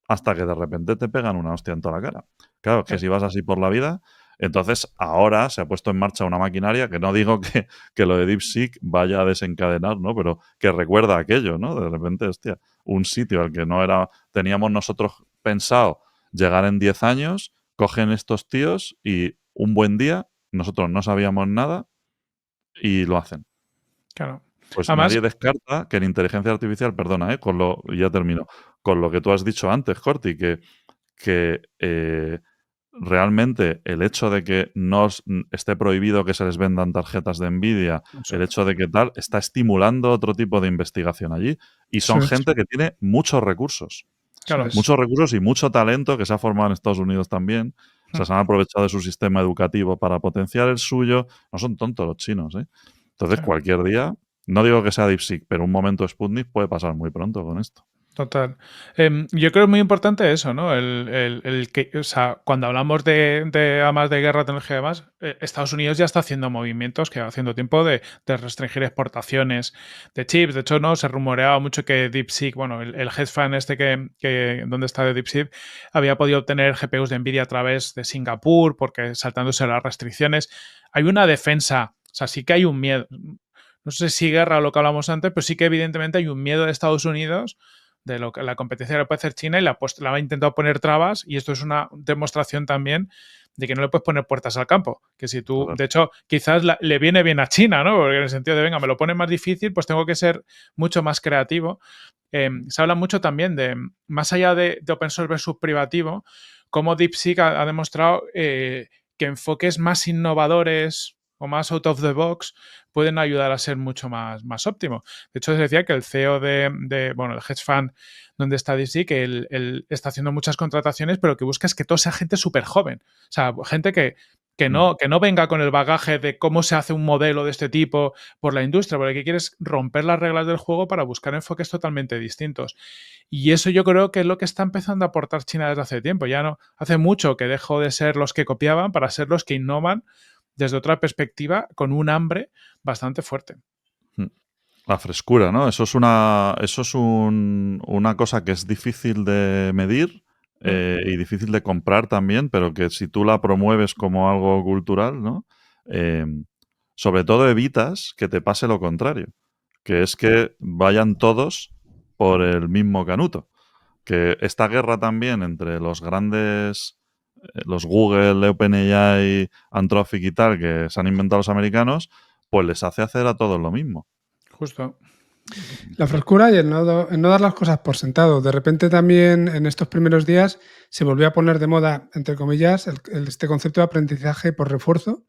Speaker 1: Hasta que de repente te pegan una hostia en toda la cara. Claro, es que si vas así por la vida, entonces ahora se ha puesto en marcha una maquinaria que no digo que lo de DeepSeek vaya a desencadenar, ¿no? Pero que recuerda aquello, ¿no? De repente, hostia, un sitio al que teníamos nosotros pensado llegar en 10 años, cogen estos tíos y un buen día nosotros no sabíamos nada y lo hacen.
Speaker 2: Claro.
Speaker 1: Pues
Speaker 2: Además,
Speaker 1: nadie descarta que en inteligencia artificial, perdona, ya termino, con lo que tú has dicho antes, Corti, que realmente el hecho de que no esté prohibido que se les vendan tarjetas de Nvidia, el hecho de que tal, está estimulando otro tipo de investigación allí. Y son gente que tiene muchos recursos.
Speaker 2: claro.
Speaker 1: Muchos recursos y mucho talento que se ha formado en Estados Unidos también. O sea, se han aprovechado de su sistema educativo para potenciar el suyo. No son tontos los chinos, ¿eh? Entonces, cualquier día, no digo que sea DeepSeek, pero un momento Sputnik puede pasar muy pronto con esto.
Speaker 2: Total. Yo creo que es muy importante eso, ¿no? El que, o sea, cuando hablamos además de guerra, tecnología y demás, Estados Unidos ya está haciendo movimientos que va haciendo tiempo de restringir exportaciones de chips. De hecho, no se rumoreaba mucho que DeepSeek, bueno, el hedge fund donde está de DeepSeek, había podido obtener GPUs de Nvidia a través de Singapur, porque saltándose las restricciones. Hay una defensa, o sea, sí que hay un miedo. No sé si guerra o lo que hablamos antes, pero sí que evidentemente hay un miedo de Estados Unidos de lo que la competencia que puede hacer China y la ha intentado poner trabas, y esto es una demostración también de que no le puedes poner puertas al campo. Que si tú, de hecho, quizás le viene bien a China, ¿no? Porque en el sentido de, venga, me lo pone más difícil, pues tengo que ser mucho más creativo. Se habla mucho también de, más allá de open source versus privativo, cómo DeepSeek ha demostrado que enfoques más innovadores o más out of the box pueden ayudar a ser mucho más óptimo. De hecho, se decía que el CEO el hedge fund donde está DeepSeek, que él está haciendo muchas contrataciones, pero que busca es que todo sea gente súper joven. O sea, gente que no venga con el bagaje de cómo se hace un modelo de este tipo por la industria, porque lo que quiere es romper las reglas del juego para buscar enfoques totalmente distintos. Y eso yo creo que es lo que está empezando a aportar China desde hace tiempo. Ya no hace mucho que dejó de ser los que copiaban para ser los que innovan desde otra perspectiva con un hambre bastante fuerte.
Speaker 1: La frescura, ¿no? Eso es una cosa que es difícil de medir y difícil de comprar también, pero que si tú la promueves como algo cultural, ¿no? Sobre todo evitas que te pase lo contrario, que es que vayan todos por el mismo canuto. Que esta guerra también entre los grandes, los Google, OpenAI, Anthropic y tal, que se han inventado los americanos, pues les hace hacer a todos lo mismo.
Speaker 2: Justo.
Speaker 3: La frescura y el no dar las cosas por sentado. De repente también en estos primeros días se volvió a poner de moda, entre comillas, este concepto de aprendizaje por refuerzo,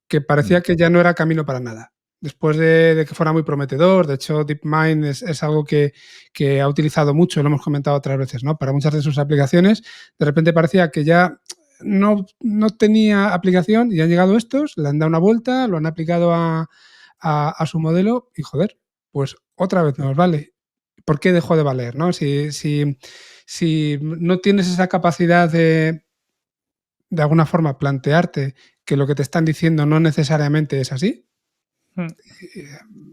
Speaker 3: que parecía que ya no era camino para nada. Después de que fuera muy prometedor, de hecho DeepMind es algo que ha utilizado mucho, lo hemos comentado otras veces, ¿no? Para muchas de sus aplicaciones, de repente parecía que ya no tenía aplicación y han llegado estos, le han dado una vuelta, lo han aplicado a su modelo y joder, pues otra vez nos vale. ¿Por qué dejó de valer? ¿No? Si no tienes esa capacidad de alguna forma plantearte que lo que te están diciendo no necesariamente es así,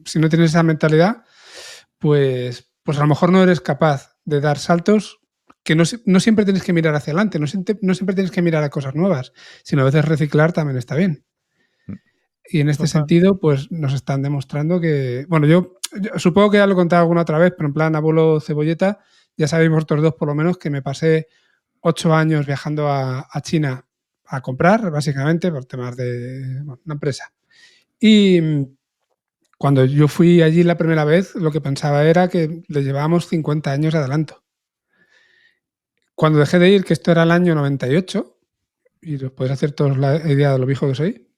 Speaker 3: si no tienes esa mentalidad, pues a lo mejor no eres capaz de dar saltos que no siempre tienes que mirar hacia adelante, no siempre tienes que mirar a cosas nuevas, sino a veces reciclar también está bien. Y en este sentido, pues nos están demostrando que, bueno, yo supongo que ya lo he contado alguna otra vez, pero en plan abuelo cebolleta, ya sabéis vosotros dos por lo menos que me pasé 8 años viajando a China a comprar, básicamente, por temas de una empresa. Y cuando yo fui allí la primera vez, lo que pensaba era que le llevábamos 50 años de adelanto. Cuando dejé de ir, que esto era el año 98, y os podéis hacer todos la idea de lo viejo que soy,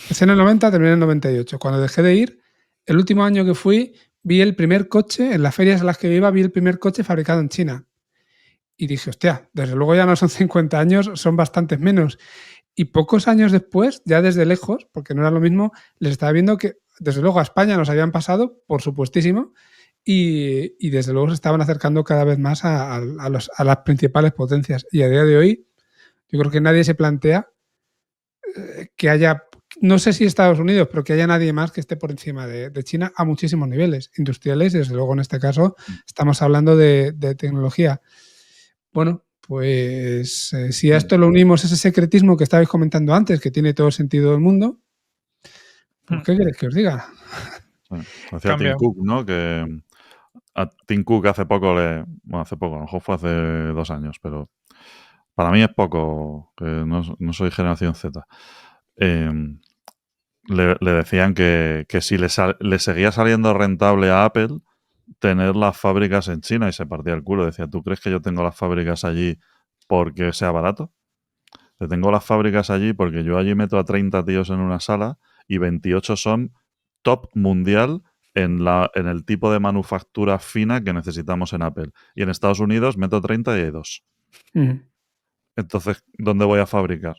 Speaker 3: empecé en el 90, terminé en el 98. Cuando dejé de ir, el último año que fui, vi el primer coche, en las ferias a las que iba, vi el primer coche fabricado en China. Y dije, hostia, desde luego ya no son 50 años, son bastantes menos. Y pocos años después, ya desde lejos, porque no era lo mismo, les estaba viendo que desde luego a España nos habían pasado, por supuestísimo, y desde luego se estaban acercando cada vez más a las principales potencias. Y a día de hoy, yo creo que nadie se plantea que haya, no sé si Estados Unidos, pero que haya nadie más que esté por encima de China a muchísimos niveles industriales. Y desde luego en este caso estamos hablando de tecnología. Bueno, pues si a esto lo unimos ese secretismo que estabais comentando antes, que tiene todo el sentido del mundo, pues ¿qué queréis que os diga?
Speaker 1: Sí. Decía Tim Cook, ¿no? Que a Tim Cook hace poco hace poco, a lo mejor fue hace 2 años, pero para mí es poco, que no soy generación Z. Le decían que si le seguía saliendo rentable a Apple tener las fábricas en China, y se partía el culo. Decía, ¿tú crees que yo tengo las fábricas allí porque sea barato? Tengo las fábricas allí porque yo allí meto a 30 tíos en una sala y 28 son top mundial en el tipo de manufactura fina que necesitamos en Apple. Y en Estados Unidos meto 30 y hay 2. Entonces, ¿dónde voy a fabricar?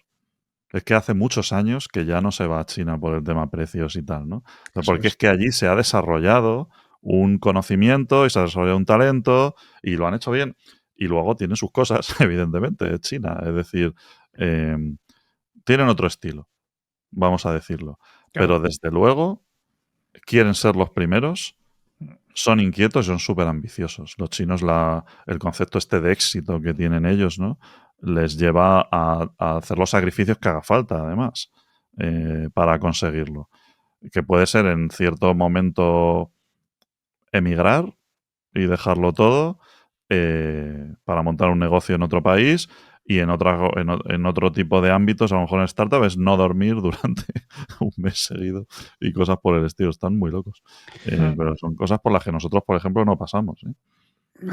Speaker 1: Es que hace muchos años que ya no se va a China por el tema precios y tal, ¿no? Porque es que allí se ha desarrollado un conocimiento y se ha desarrollado un talento y lo han hecho bien. Y luego tiene sus cosas, evidentemente, es China. Es decir, tienen otro estilo, vamos a decirlo. Claro. Pero desde luego quieren ser los primeros, son inquietos y son súper ambiciosos. Los chinos, el concepto este de éxito que tienen ellos, ¿no? Les lleva a hacer los sacrificios que haga falta, además, para conseguirlo. Que puede ser en cierto momento emigrar y dejarlo todo para montar un negocio en otro país, y en otro tipo de ámbitos, a lo mejor en startup, es no dormir durante un mes seguido y cosas por el estilo. Están muy locos. Pero son cosas por las que nosotros, por ejemplo, no pasamos.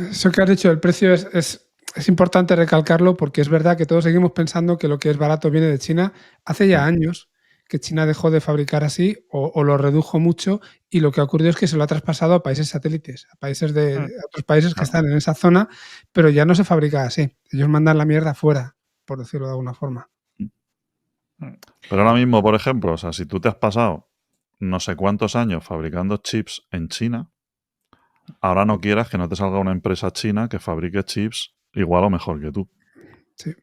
Speaker 3: Eso que has dicho, el precio es importante recalcarlo, porque es verdad que todos seguimos pensando que lo que es barato viene de China. Hace ya años que China dejó de fabricar así o lo redujo mucho, y lo que ha ocurrido es que se lo ha traspasado a países satélites, a países a otros países que están en esa zona, pero ya no se fabrica así. Ellos mandan la mierda fuera, por decirlo de alguna forma.
Speaker 1: Pero ahora mismo, por ejemplo, o sea, si tú te has pasado no sé cuántos años fabricando chips en China, ahora no quieras que no te salga una empresa china que fabrique chips igual o mejor que tú.
Speaker 3: Sí.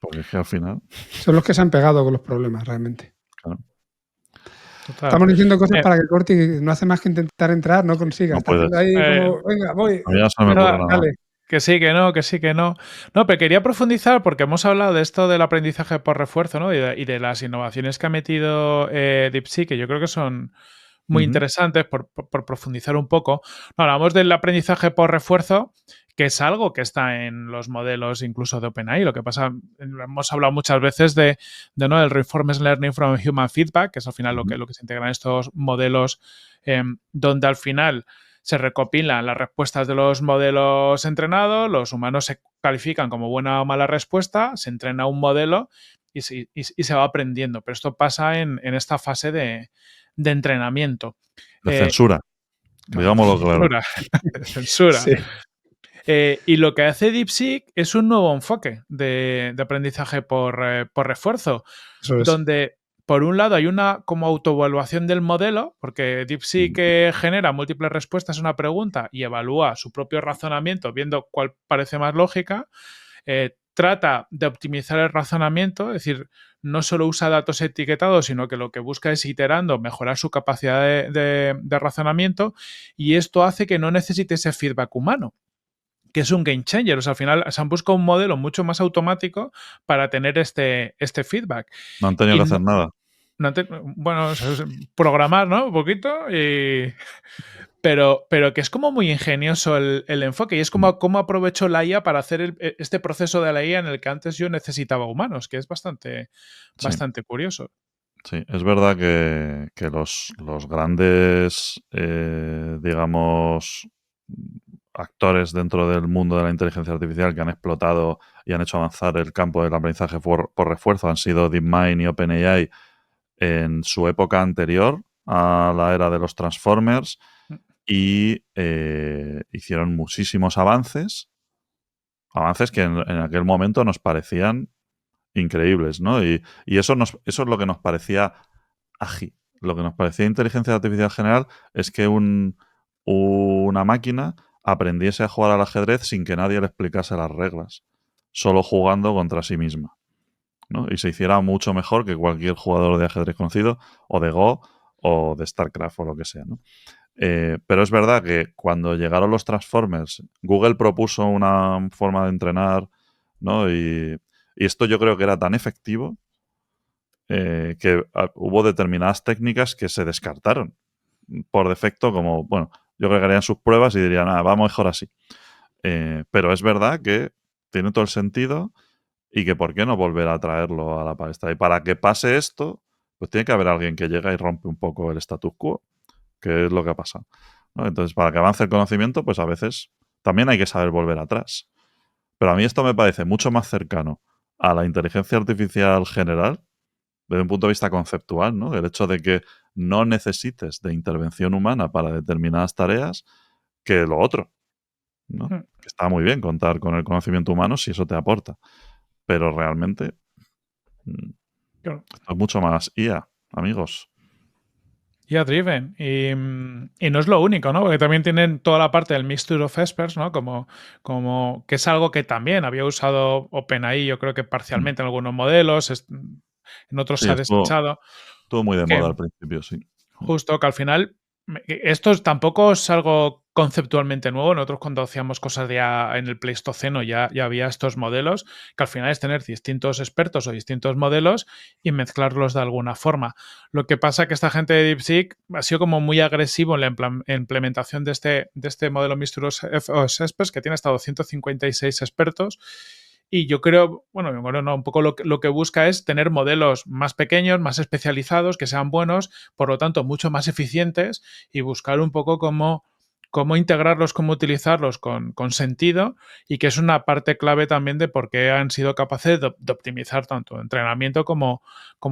Speaker 1: Porque es que al final...
Speaker 3: Son los que se han pegado con los problemas, realmente.
Speaker 1: Claro.
Speaker 2: Total.
Speaker 3: Estamos diciendo cosas para que Corti no hace más que intentar entrar, no consiga.
Speaker 1: No
Speaker 3: Está haciendo ahí como, venga, voy.
Speaker 2: Dale. Que sí, que no, que sí, que no. No, pero quería profundizar porque hemos hablado de esto del aprendizaje por refuerzo, ¿no? Y de las innovaciones que ha metido DeepSeek, que yo creo que son muy interesantes por profundizar un poco. No, hablamos del aprendizaje por refuerzo, que es algo que está en los modelos incluso de OpenAI. Lo que pasa, hemos hablado muchas veces de ¿no? El Reinforcement Learning from Human Feedback, que es al final lo que se integra en estos modelos, donde al final se recopilan las respuestas de los modelos entrenados, los humanos se califican como buena o mala respuesta, se entrena un modelo y se va aprendiendo. Pero esto pasa en esta fase de entrenamiento.
Speaker 1: De censura. Digámoslo claro.
Speaker 2: De censura.
Speaker 3: Sí.
Speaker 2: Y lo que hace DeepSeek es un nuevo enfoque de aprendizaje por refuerzo, donde por un lado hay una como autoevaluación del modelo, porque DeepSeek genera múltiples respuestas a una pregunta y evalúa su propio razonamiento viendo cuál parece más lógica. trata de optimizar el razonamiento, es decir, no solo usa datos etiquetados, sino que lo que busca es iterando, mejorar su capacidad de razonamiento, y esto hace que no necesite ese feedback humano, que es un game changer. O sea, al final se han buscado un modelo mucho más automático para tener este feedback.
Speaker 1: No han tenido
Speaker 2: Y
Speaker 1: que hacer nada.
Speaker 2: bueno, programar, ¿no? Un poquito. Pero que es como muy ingenioso el enfoque. Y es como cómo aprovecho la IA para hacer este proceso de la IA en el que antes yo necesitaba humanos, que es bastante curioso.
Speaker 1: Sí, es verdad que los grandes, digamos, actores dentro del mundo de la inteligencia artificial que han explotado y han hecho avanzar el campo del aprendizaje por refuerzo han sido DeepMind y OpenAI en su época anterior a la era de los Transformers y hicieron muchísimos avances que en aquel momento nos parecían increíbles, ¿no? Y eso es lo que nos parecía ágil. Lo que nos parecía inteligencia artificial general es que una máquina aprendiese a jugar al ajedrez sin que nadie le explicase las reglas, solo jugando contra sí misma, ¿no? Y se hiciera mucho mejor que cualquier jugador de ajedrez conocido, o de Go, o de StarCraft, o lo que sea, ¿no? Pero es verdad que cuando llegaron los Transformers, Google propuso una forma de entrenar, ¿no? Y esto yo creo que era tan efectivo que hubo determinadas técnicas que se descartaron por defecto, como, bueno, yo creo que harían sus pruebas y dirían, va mejor así. Pero es verdad que tiene todo el sentido y que por qué no volver a traerlo a la palestra. Y para que pase esto, pues tiene que haber alguien que llega y rompe un poco el status quo, que es lo que ha pasado, ¿no? Entonces, para que avance el conocimiento, pues a veces también hay que saber volver atrás. Pero a mí esto me parece mucho más cercano a la inteligencia artificial general desde un punto de vista conceptual, ¿no? El hecho de que no necesites de intervención humana para determinadas tareas que lo otro, ¿no? Que está muy bien contar con el conocimiento humano si eso te aporta, pero realmente
Speaker 2: Claro.
Speaker 1: esto es mucho más IA, amigos.
Speaker 2: IA driven. Y no es lo único, ¿no? Porque también tienen toda la parte del mixture of experts, ¿no? Como que es algo que también había usado OpenAI, yo creo que parcialmente en algunos modelos, en otros
Speaker 1: Sí,
Speaker 2: se ha desechado.
Speaker 1: estuvo muy de
Speaker 2: Que
Speaker 1: moda al principio, sí.
Speaker 2: justo que al final, esto tampoco es algo conceptualmente nuevo. Nosotros cuando hacíamos cosas ya en el Pleistoceno ya había estos modelos, que al final es tener distintos expertos o distintos modelos y mezclarlos de alguna forma. Lo que pasa es que esta gente de DeepSeek ha sido como muy agresivo en la implementación de este modelo Mixture of Experts, que tiene hasta 256 expertos. Y yo creo, bueno, no, un poco lo que busca es tener modelos más pequeños, más especializados, que sean buenos, por lo tanto, mucho más eficientes, y buscar un poco cómo integrarlos, cómo utilizarlos con sentido, y que es una parte clave también de por qué han sido capaces de optimizar tanto entrenamiento como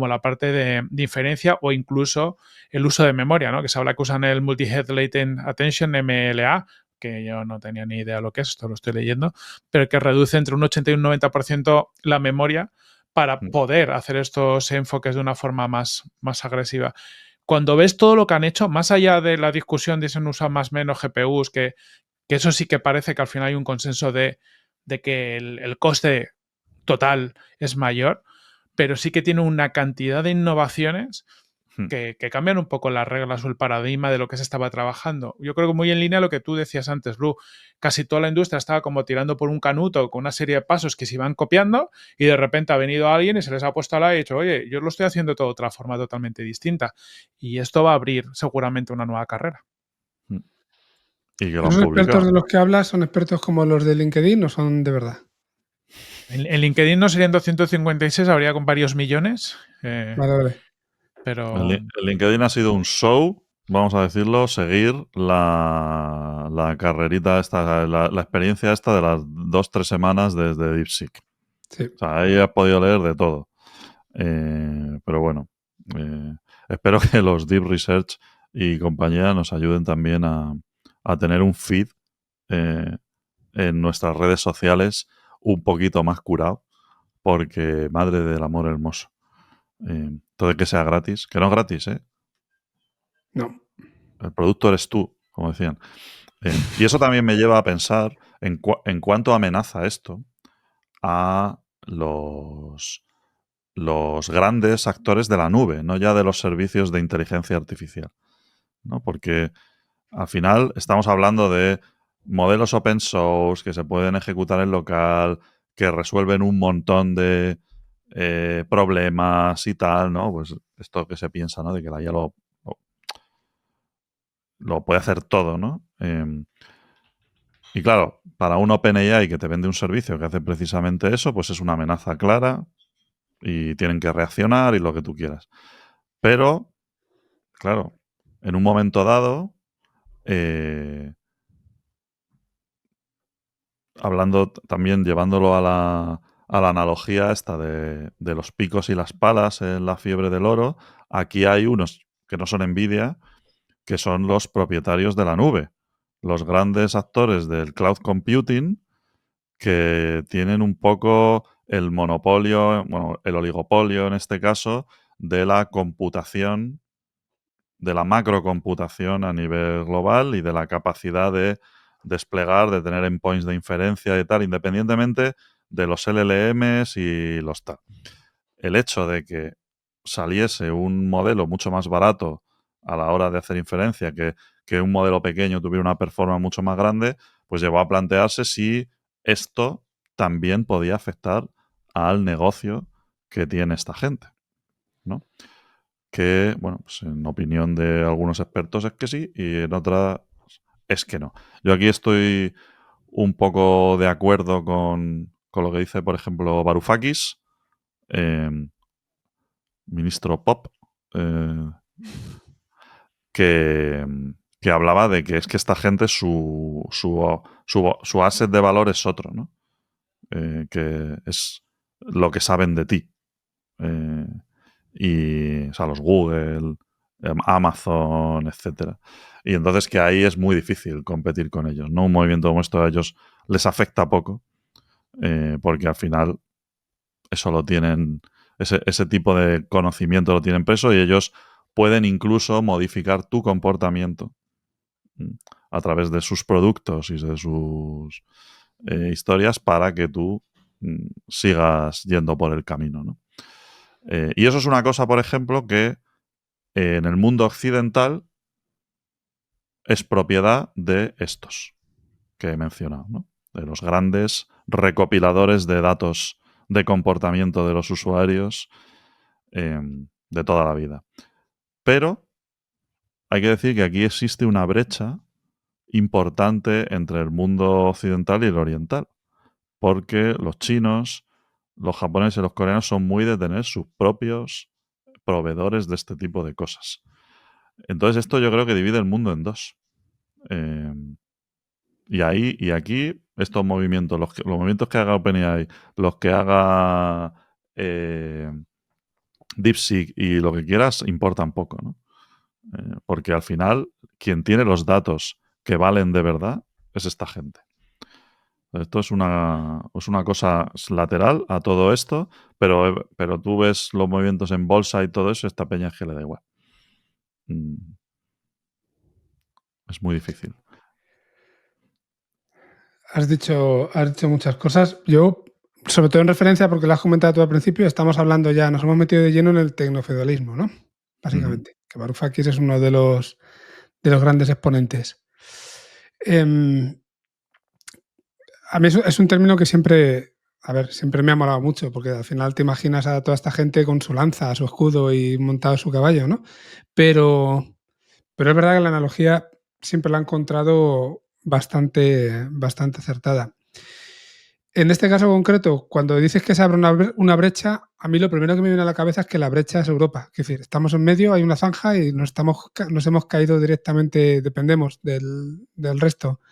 Speaker 2: la parte de inferencia o incluso el uso de memoria, ¿no? Que se habla que usan el Multi-Head Latent Attention, MLA, que yo no tenía ni idea lo que es, esto lo estoy leyendo, pero que reduce entre un 80 y un 90% la memoria para poder hacer estos enfoques de una forma más agresiva. Cuando ves todo lo que han hecho, más allá de la discusión de si se usa más o menos GPUs, que eso sí que parece que al final hay un consenso de que el coste total es mayor, pero sí que tiene una cantidad de innovaciones que cambian un poco las reglas o el paradigma de lo que se estaba trabajando. Yo creo que muy en línea a lo que tú decías antes, Lu. Casi toda la industria estaba como tirando por un canuto con una serie de pasos que se iban copiando y de repente ha venido alguien y se les ha puesto al lado y ha dicho, oye, yo lo estoy haciendo de otra forma totalmente distinta. Y esto va a abrir seguramente una nueva carrera.
Speaker 1: Y que lo han
Speaker 3: ¿Esos expertos
Speaker 1: publicado.
Speaker 3: de los que hablas son expertos como los de LinkedIn o son de verdad?
Speaker 2: En LinkedIn no serían 256, habría con varios millones.
Speaker 3: Vale.
Speaker 2: Pero
Speaker 1: El LinkedIn ha sido un show, vamos a decirlo, seguir la carrerita esta, la experiencia esta de las 2-3 semanas desde DeepSeek.
Speaker 3: Sí.
Speaker 1: O sea, ahí has podido leer de todo. Pero bueno, espero que los Deep Research y compañía nos ayuden también a tener un feed en nuestras redes sociales un poquito más curado, porque madre del amor hermoso. Todo de que sea gratis, que no es gratis, ¿eh?
Speaker 3: No.
Speaker 1: El producto eres tú, como decían. Y eso también me lleva a pensar en cuánto amenaza esto a los grandes actores de la nube, no ya de los servicios de inteligencia artificial, ¿no? Porque al final estamos hablando de modelos open source que se pueden ejecutar en local, que resuelven un montón de problemas y tal, ¿no? Pues esto que se piensa, ¿no? De que la IA lo puede hacer todo, ¿no? Y claro, para un OpenAI que te vende un servicio que hace precisamente eso, pues es una amenaza clara y tienen que reaccionar y lo que tú quieras. Pero, claro, en un momento dado, hablando también, llevándolo a la analogía esta de los picos y las palas en la fiebre del oro, aquí hay unos que no son Nvidia, que son los propietarios de la nube, los grandes actores del cloud computing, que tienen un poco el monopolio, bueno, el oligopolio en este caso, de la computación, de la macrocomputación a nivel global y de la capacidad de desplegar, de tener endpoints de inferencia y tal, independientemente de los LLMs y los tal. El hecho de que saliese un modelo mucho más barato a la hora de hacer inferencia que un modelo pequeño tuviera una performance mucho más grande, pues llevó a plantearse si esto también podía afectar al negocio que tiene esta gente, ¿no? Que, bueno, pues en opinión de algunos expertos es que sí y en otras es que no. Yo aquí estoy un poco de acuerdo con lo que dice, por ejemplo, Varoufakis, ministro Pop, que, que hablaba de que es que esta gente su asset de valor es otro, ¿no? Que es lo que saben de ti. Y, o sea, los Google, Amazon, etcétera. Y entonces que ahí es muy difícil competir con ellos, ¿no? Un movimiento como esto a ellos les afecta poco, porque al final eso lo tienen, ese tipo de conocimiento lo tienen preso y ellos pueden incluso modificar tu comportamiento a través de sus productos y de sus historias para que tú sigas yendo por el camino, ¿no? Y eso es una cosa, por ejemplo, que en el mundo occidental es propiedad de estos que he mencionado, ¿no? De los grandes recopiladores de datos de comportamiento de los usuarios de toda la vida. Pero hay que decir que aquí existe una brecha importante entre el mundo occidental y el oriental, porque los chinos, los japoneses y los coreanos son muy de tener sus propios proveedores de este tipo de cosas. Entonces esto yo creo que divide el mundo en dos. Y aquí estos movimientos, los movimientos que haga OpenAI, los que haga DeepSeek y lo que quieras, importan poco, ¿no? Porque al final, quien tiene los datos que valen de verdad es esta gente. Esto es una cosa lateral a todo esto, pero tú ves los movimientos en bolsa y todo eso, esta peña es que le da igual. Es muy difícil.
Speaker 3: Has dicho muchas cosas. Yo, sobre todo en referencia, porque lo has comentado tú al principio, estamos hablando ya, nos hemos metido de lleno en el tecnofeudalismo, ¿no? Básicamente. Que Varoufakis es uno de los grandes exponentes. A mí es un término que siempre me ha molado mucho, porque al final te imaginas a toda esta gente con su lanza, su escudo y montado en su caballo, ¿no? Pero es verdad que la analogía siempre la he encontrado bastante acertada. En este caso concreto, cuando dices que se abre una brecha, a mí lo primero que me viene a la cabeza es que la brecha es Europa. Es decir, estamos en medio, hay una zanja y nos hemos caído directamente, dependemos del resto.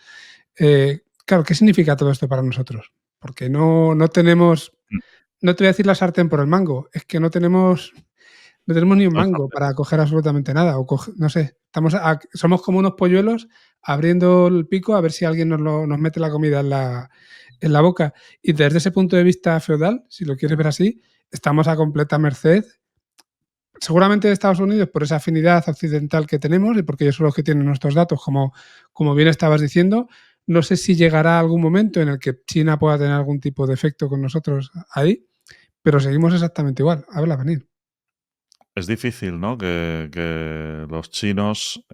Speaker 3: Claro, ¿qué significa todo esto para nosotros? Porque no tenemos, no te voy a decir la sartén por el mango, es que no tenemos ni un mango para coger absolutamente nada. No sé, somos como unos polluelos abriendo el pico a ver si alguien nos mete la comida en la boca. Y desde ese punto de vista feudal, si lo quieres ver así, estamos a completa merced, seguramente de Estados Unidos, por esa afinidad occidental que tenemos y porque ellos son los que tienen nuestros datos, como bien estabas diciendo, No sé si llegará algún momento en el que China pueda tener algún tipo de efecto con nosotros ahí, pero seguimos exactamente igual. A verla venir.
Speaker 1: Es difícil, ¿no? Que los chinos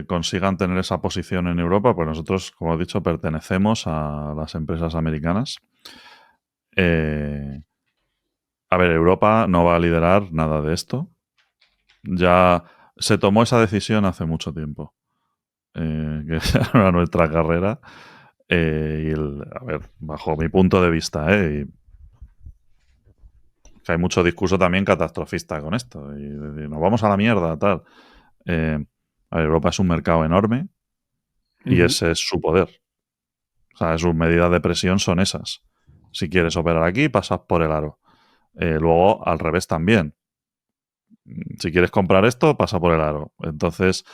Speaker 1: consigan tener esa posición en Europa, pues nosotros, como he dicho, pertenecemos a las empresas americanas. A ver, Europa no va a liderar nada de esto. Ya se tomó esa decisión hace mucho tiempo, que esa era nuestra carrera. A ver, bajo mi punto de vista, que hay mucho discurso también catastrofista con esto. Y decir, nos vamos a la mierda, tal. A ver, Europa es un mercado enorme y ese es su poder. O sea, sus medidas de presión son esas. Si quieres operar aquí, pasas por el aro. Luego, al revés también. Si quieres comprar esto, pasa por el aro. Entonces,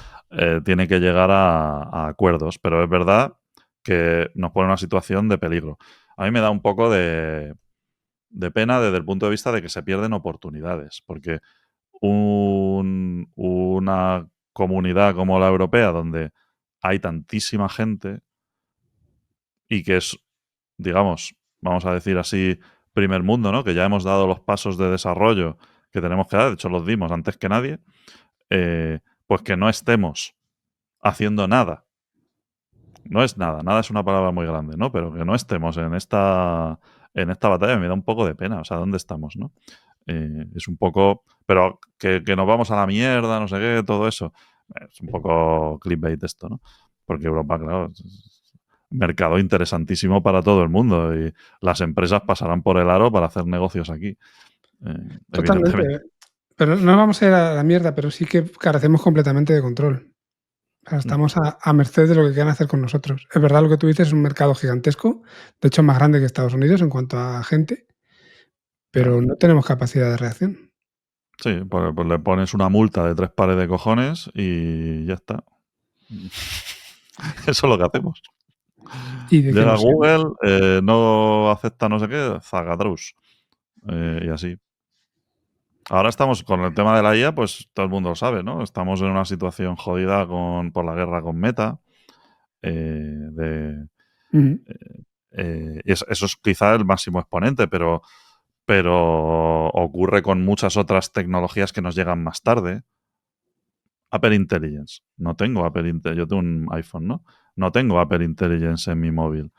Speaker 1: tiene que llegar a acuerdos. Pero es verdad que nos pone en una situación de peligro. A mí me da un poco de pena desde el punto de vista de que se pierden oportunidades. Porque una comunidad como la europea, donde hay tantísima gente y que es, digamos, vamos a decir así, primer mundo, ¿no? Que ya hemos dado los pasos de desarrollo que tenemos que dar, de hecho los dimos antes que nadie, pues que no estemos haciendo nada. No es nada, nada es una palabra muy grande, ¿no? Pero que no estemos en esta batalla me da un poco de pena. O sea, ¿dónde estamos, no? Es un poco... Pero que nos vamos a la mierda, no sé qué, todo eso. Es un poco clickbait esto, ¿no? Porque Europa, claro, es un mercado interesantísimo para todo el mundo y las empresas pasarán por el aro para hacer negocios aquí.
Speaker 3: Totalmente.
Speaker 1: Evidentemente.
Speaker 3: Pero no vamos a ir a la mierda, pero sí que carecemos completamente de control. O sea, estamos a merced de lo que quieran hacer con nosotros. Es verdad lo que tú dices, es un mercado gigantesco, de hecho más grande que Estados Unidos en cuanto a gente, pero
Speaker 1: Claro.
Speaker 3: no tenemos capacidad de reacción.
Speaker 1: Sí, pues le pones una multa de 3 pares de cojones y ya está. Eso es lo que hacemos.
Speaker 3: ¿Y de qué
Speaker 1: Llega
Speaker 3: nos sirve?
Speaker 1: Google, no acepta no sé qué, zagadrús. Y así. Ahora estamos con el tema de la IA, pues todo el mundo lo sabe, ¿no? Estamos en una situación jodida por la guerra con Meta.
Speaker 3: Ujú.
Speaker 1: Eso es quizá el máximo exponente, pero ocurre con muchas otras tecnologías que nos llegan más tarde. Apple Intelligence. No tengo Apple Intelligence. Yo tengo un iPhone, ¿no? No tengo Apple Intelligence en mi móvil.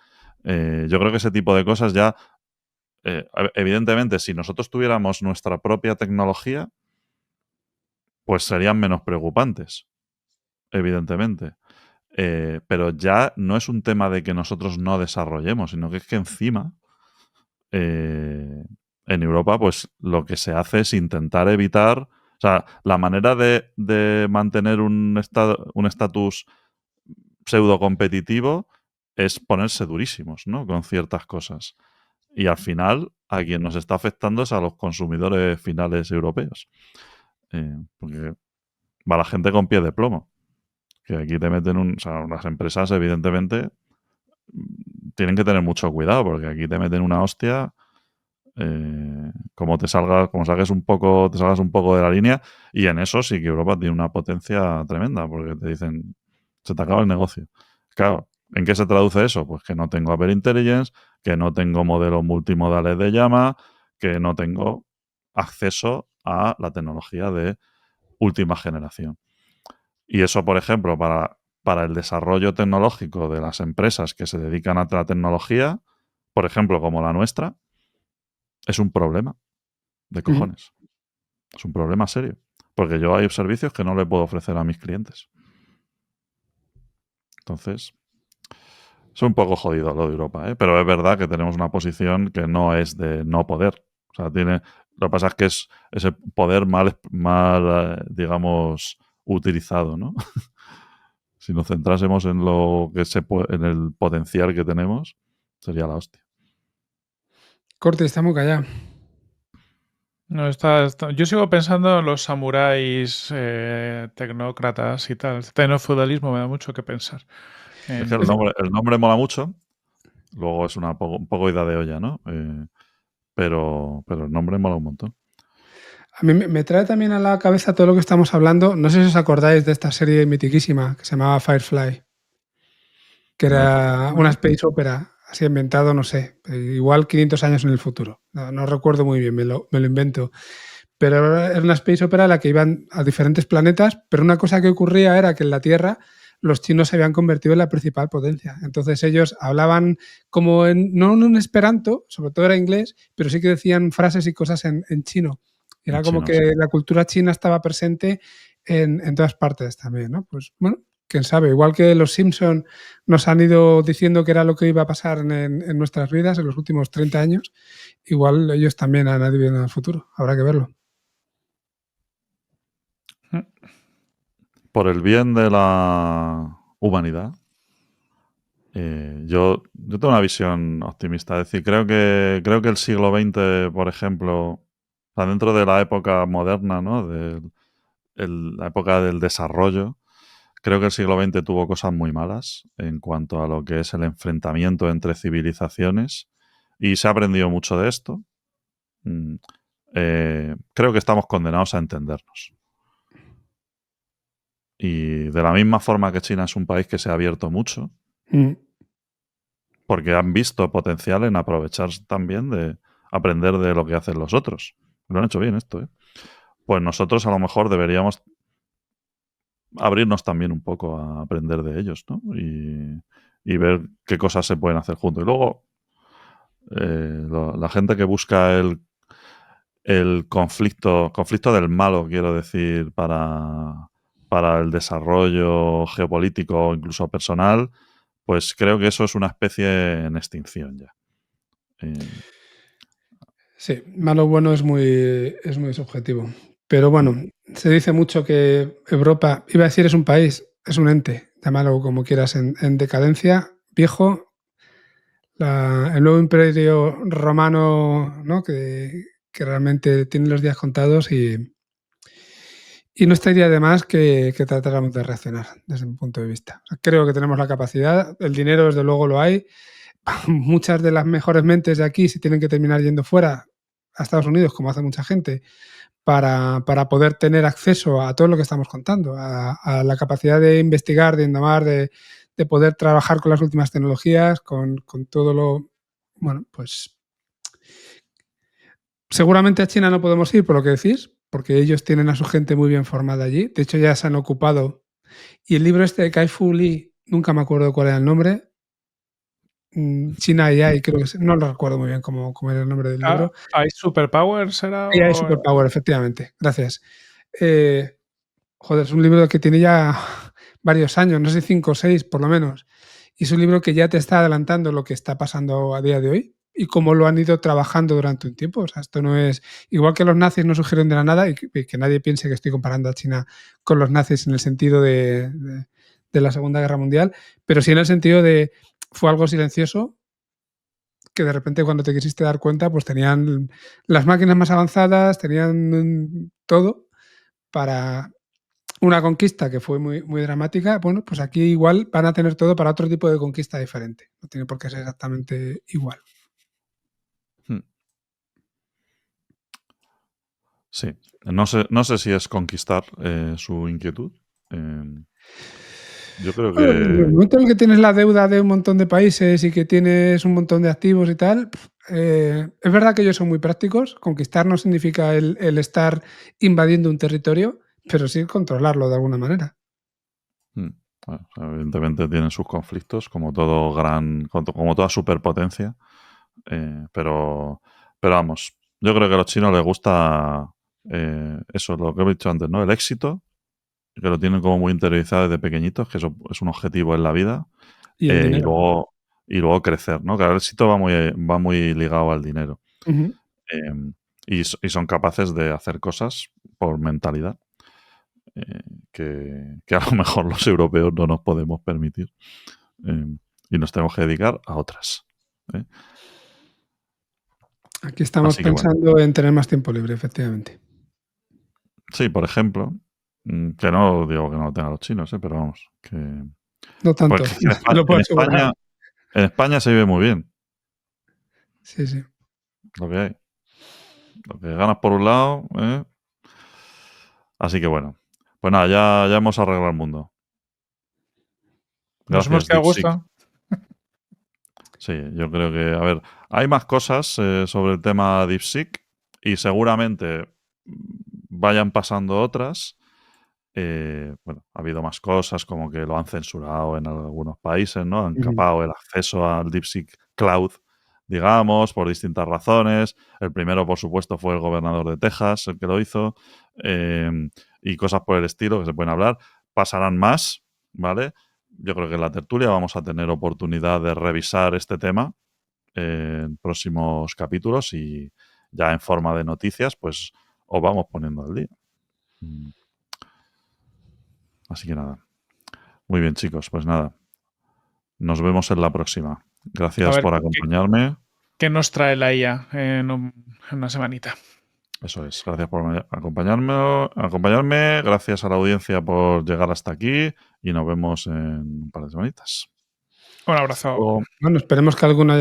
Speaker 1: Yo creo que ese tipo de cosas ya, evidentemente, si nosotros tuviéramos nuestra propia tecnología, pues serían menos preocupantes, evidentemente. Pero ya no es un tema de que nosotros no desarrollemos, sino que es que encima, en Europa, pues lo que se hace es intentar evitar. O sea, la manera de mantener un estatus pseudo competitivo es ponerse durísimos, ¿no? Con ciertas cosas. Y al final, a quien nos está afectando es a los consumidores finales europeos. Porque va la gente con pie de plomo. Que aquí te meten o sea, las empresas, evidentemente, tienen que tener mucho cuidado, porque aquí te meten una hostia. Como salgas un poco de la línea, y en eso sí que Europa tiene una potencia tremenda, porque te dicen, se te acaba el negocio. Claro, ¿en qué se traduce eso? Pues que no tengo Apple Intelligence, que no tengo modelos multimodales de llama, que no tengo acceso a la tecnología de última generación. Y eso, por ejemplo, para el desarrollo tecnológico de las empresas que se dedican a la tecnología, por ejemplo, como la nuestra, es un problema de
Speaker 3: Ujú.
Speaker 1: cojones. Es un problema serio. Porque yo hay servicios que no le puedo ofrecer a mis clientes. Entonces, es un poco jodido lo de Europa, ¿eh? Pero es verdad que tenemos una posición que no es de no poder. O sea, lo que pasa es que es ese poder mal digamos, utilizado, ¿no? Si nos centrásemos en lo que en el potencial que tenemos, sería la hostia.
Speaker 3: Corte, está muy callado.
Speaker 2: No, yo sigo pensando en los samuráis tecnócratas y tal. El tecnofeudalismo me da mucho que pensar.
Speaker 1: Es que
Speaker 3: Es-
Speaker 1: el nombre mola mucho, luego es un poco idea de olla, ¿no? Pero el nombre mola un montón.
Speaker 3: A mí me trae también a la cabeza todo lo que estamos hablando. No sé si os acordáis de esta serie mitiquísima que se llamaba Firefly. que era una space opera, así inventado, no sé, igual 500 años en el futuro. No recuerdo muy bien, me lo invento. Pero era una space opera en la que iban a diferentes planetas, pero una cosa que ocurría era que en la Tierra los chinos se habían convertido en la principal potencia. Entonces ellos hablaban como no en un esperanto, sobre todo era inglés, pero sí que decían frases y cosas en chino. Era como que
Speaker 1: sí.
Speaker 3: la cultura china estaba presente en todas partes también, ¿no? Pues bueno, quién sabe, igual que los Simpson nos han ido diciendo que era lo que iba a pasar en nuestras vidas en los últimos 30 años, igual ellos también han adivinado el futuro, habrá que verlo.
Speaker 1: Por el bien de la humanidad, yo tengo una visión optimista. Es decir, creo que el siglo XX, por ejemplo, o sea, dentro de la época moderna, ¿no? La época del desarrollo, creo que el siglo XX tuvo cosas muy malas en cuanto a lo que es el enfrentamiento entre civilizaciones y se ha aprendido mucho de esto. Creo que estamos condenados a entendernos. Y de la misma forma que China es un país que se ha abierto mucho, porque han visto potencial en aprovechar también de aprender de lo que hacen los otros. Lo han hecho bien esto, ¿eh? Pues nosotros a lo mejor deberíamos abrirnos también un poco a aprender de ellos, ¿no? Y ver qué cosas se pueden hacer juntos. Y luego, la gente que busca el conflicto del malo, quiero decir, para el desarrollo geopolítico o incluso personal, pues creo que eso es una especie en extinción ya.
Speaker 3: Sí, malo o bueno es muy subjetivo. Pero bueno, se dice mucho que Europa, iba a decir es un país, es un ente, llámalo como quieras, en decadencia, viejo. El nuevo imperio romano, ¿no? que realmente tiene los días contados y no estaría de más que tratáramos de reaccionar desde mi punto de vista. O sea, creo que tenemos la capacidad, el dinero desde luego lo hay. Muchas de las mejores mentes de aquí se tienen que terminar yendo fuera a Estados Unidos, como hace mucha gente, para poder tener acceso a todo lo que estamos contando, a la capacidad de investigar, de innovar, de poder trabajar con las últimas tecnologías, con todo lo... Bueno, pues seguramente a China no podemos ir por lo que decís, porque ellos tienen a su gente muy bien formada allí. De hecho, ya se han ocupado. Y el libro este de Kai-Fu Lee, nunca me acuerdo cuál era el nombre, China AI, creo que no lo recuerdo muy bien cómo era el nombre del libro.
Speaker 2: ¿Hay superpowers? ¿Era?
Speaker 3: AI Superpower, efectivamente. Gracias. Joder, es un libro que tiene ya varios años, no sé, 5 o 6 por lo menos. Y es un libro que ya te está adelantando lo que está pasando a día de hoy y cómo lo han ido trabajando durante un tiempo. O sea, esto no es... Igual que los nazis no surgieron de la nada y que nadie piense que estoy comparando a China con los nazis en el sentido de la Segunda Guerra Mundial, pero sí en el sentido de fue algo silencioso que de repente cuando te quisiste dar cuenta pues tenían las máquinas más avanzadas, tenían todo para una conquista que fue muy, muy dramática. Bueno, pues aquí igual van a tener todo para otro tipo de conquista diferente. No tiene por qué ser exactamente igual.
Speaker 1: Sí, no sé si es conquistar su inquietud. Yo creo
Speaker 3: En el
Speaker 1: que
Speaker 3: momento en el que tienes la deuda de un montón de países y que tienes un montón de activos y tal, es verdad que ellos son muy prácticos. Conquistar no significa el estar invadiendo un territorio, pero sí controlarlo de alguna manera.
Speaker 1: bueno, evidentemente tienen sus conflictos, como como toda superpotencia. Pero vamos, yo creo que a los chinos les gusta eso, lo que he dicho antes, ¿no? El éxito, que lo tienen como muy interiorizado desde pequeñitos, que eso es un objetivo en la vida,
Speaker 3: Y el dinero.
Speaker 1: y luego crecer, ¿no? Que el éxito va muy ligado al dinero.
Speaker 3: Uh-huh.
Speaker 1: Y son capaces de hacer cosas por mentalidad que a lo mejor los europeos no nos podemos permitir. Y nos tenemos que dedicar a otras.
Speaker 3: Aquí estamos
Speaker 1: Así que bueno.
Speaker 3: pensando en tener más tiempo libre, efectivamente.
Speaker 1: Sí, por ejemplo, que no digo que no lo tengan los chinos, pero vamos, que
Speaker 3: No tanto,
Speaker 1: porque
Speaker 3: te lo puedo asegurar.
Speaker 1: En España se vive muy bien,
Speaker 3: Sí, sí.
Speaker 1: lo que hay. Lo que ganas por un lado, ¿eh? Así que bueno. Pues nada, ya hemos arreglado el mundo.
Speaker 2: Nos hemos
Speaker 1: Gracias,
Speaker 2: quedado a
Speaker 1: DeepSeek.
Speaker 2: gusto.
Speaker 1: Sí, yo creo que, a ver, hay más cosas sobre el tema DeepSeek y seguramente vayan pasando otras. Bueno, ha habido más cosas como que lo han censurado en algunos países, ¿no? Han capado el acceso al DeepSeek Cloud, digamos, por distintas razones. El primero, por supuesto, fue el gobernador de Texas el que lo hizo. Y cosas por el estilo que se pueden hablar. Pasarán más, ¿vale? Yo creo que en la tertulia vamos a tener oportunidad de revisar este tema en próximos capítulos y ya en forma de noticias, pues os vamos poniendo al día. Así que nada. Muy bien, chicos, pues nada. Nos vemos en la próxima. Gracias por acompañarme.
Speaker 2: ¿Qué nos trae la IA en una semanita?
Speaker 1: Eso es. Gracias por acompañarme. Gracias a la audiencia por llegar hasta aquí y nos vemos en un par de semanitas.
Speaker 2: Un abrazo.
Speaker 3: Bueno, esperemos que alguna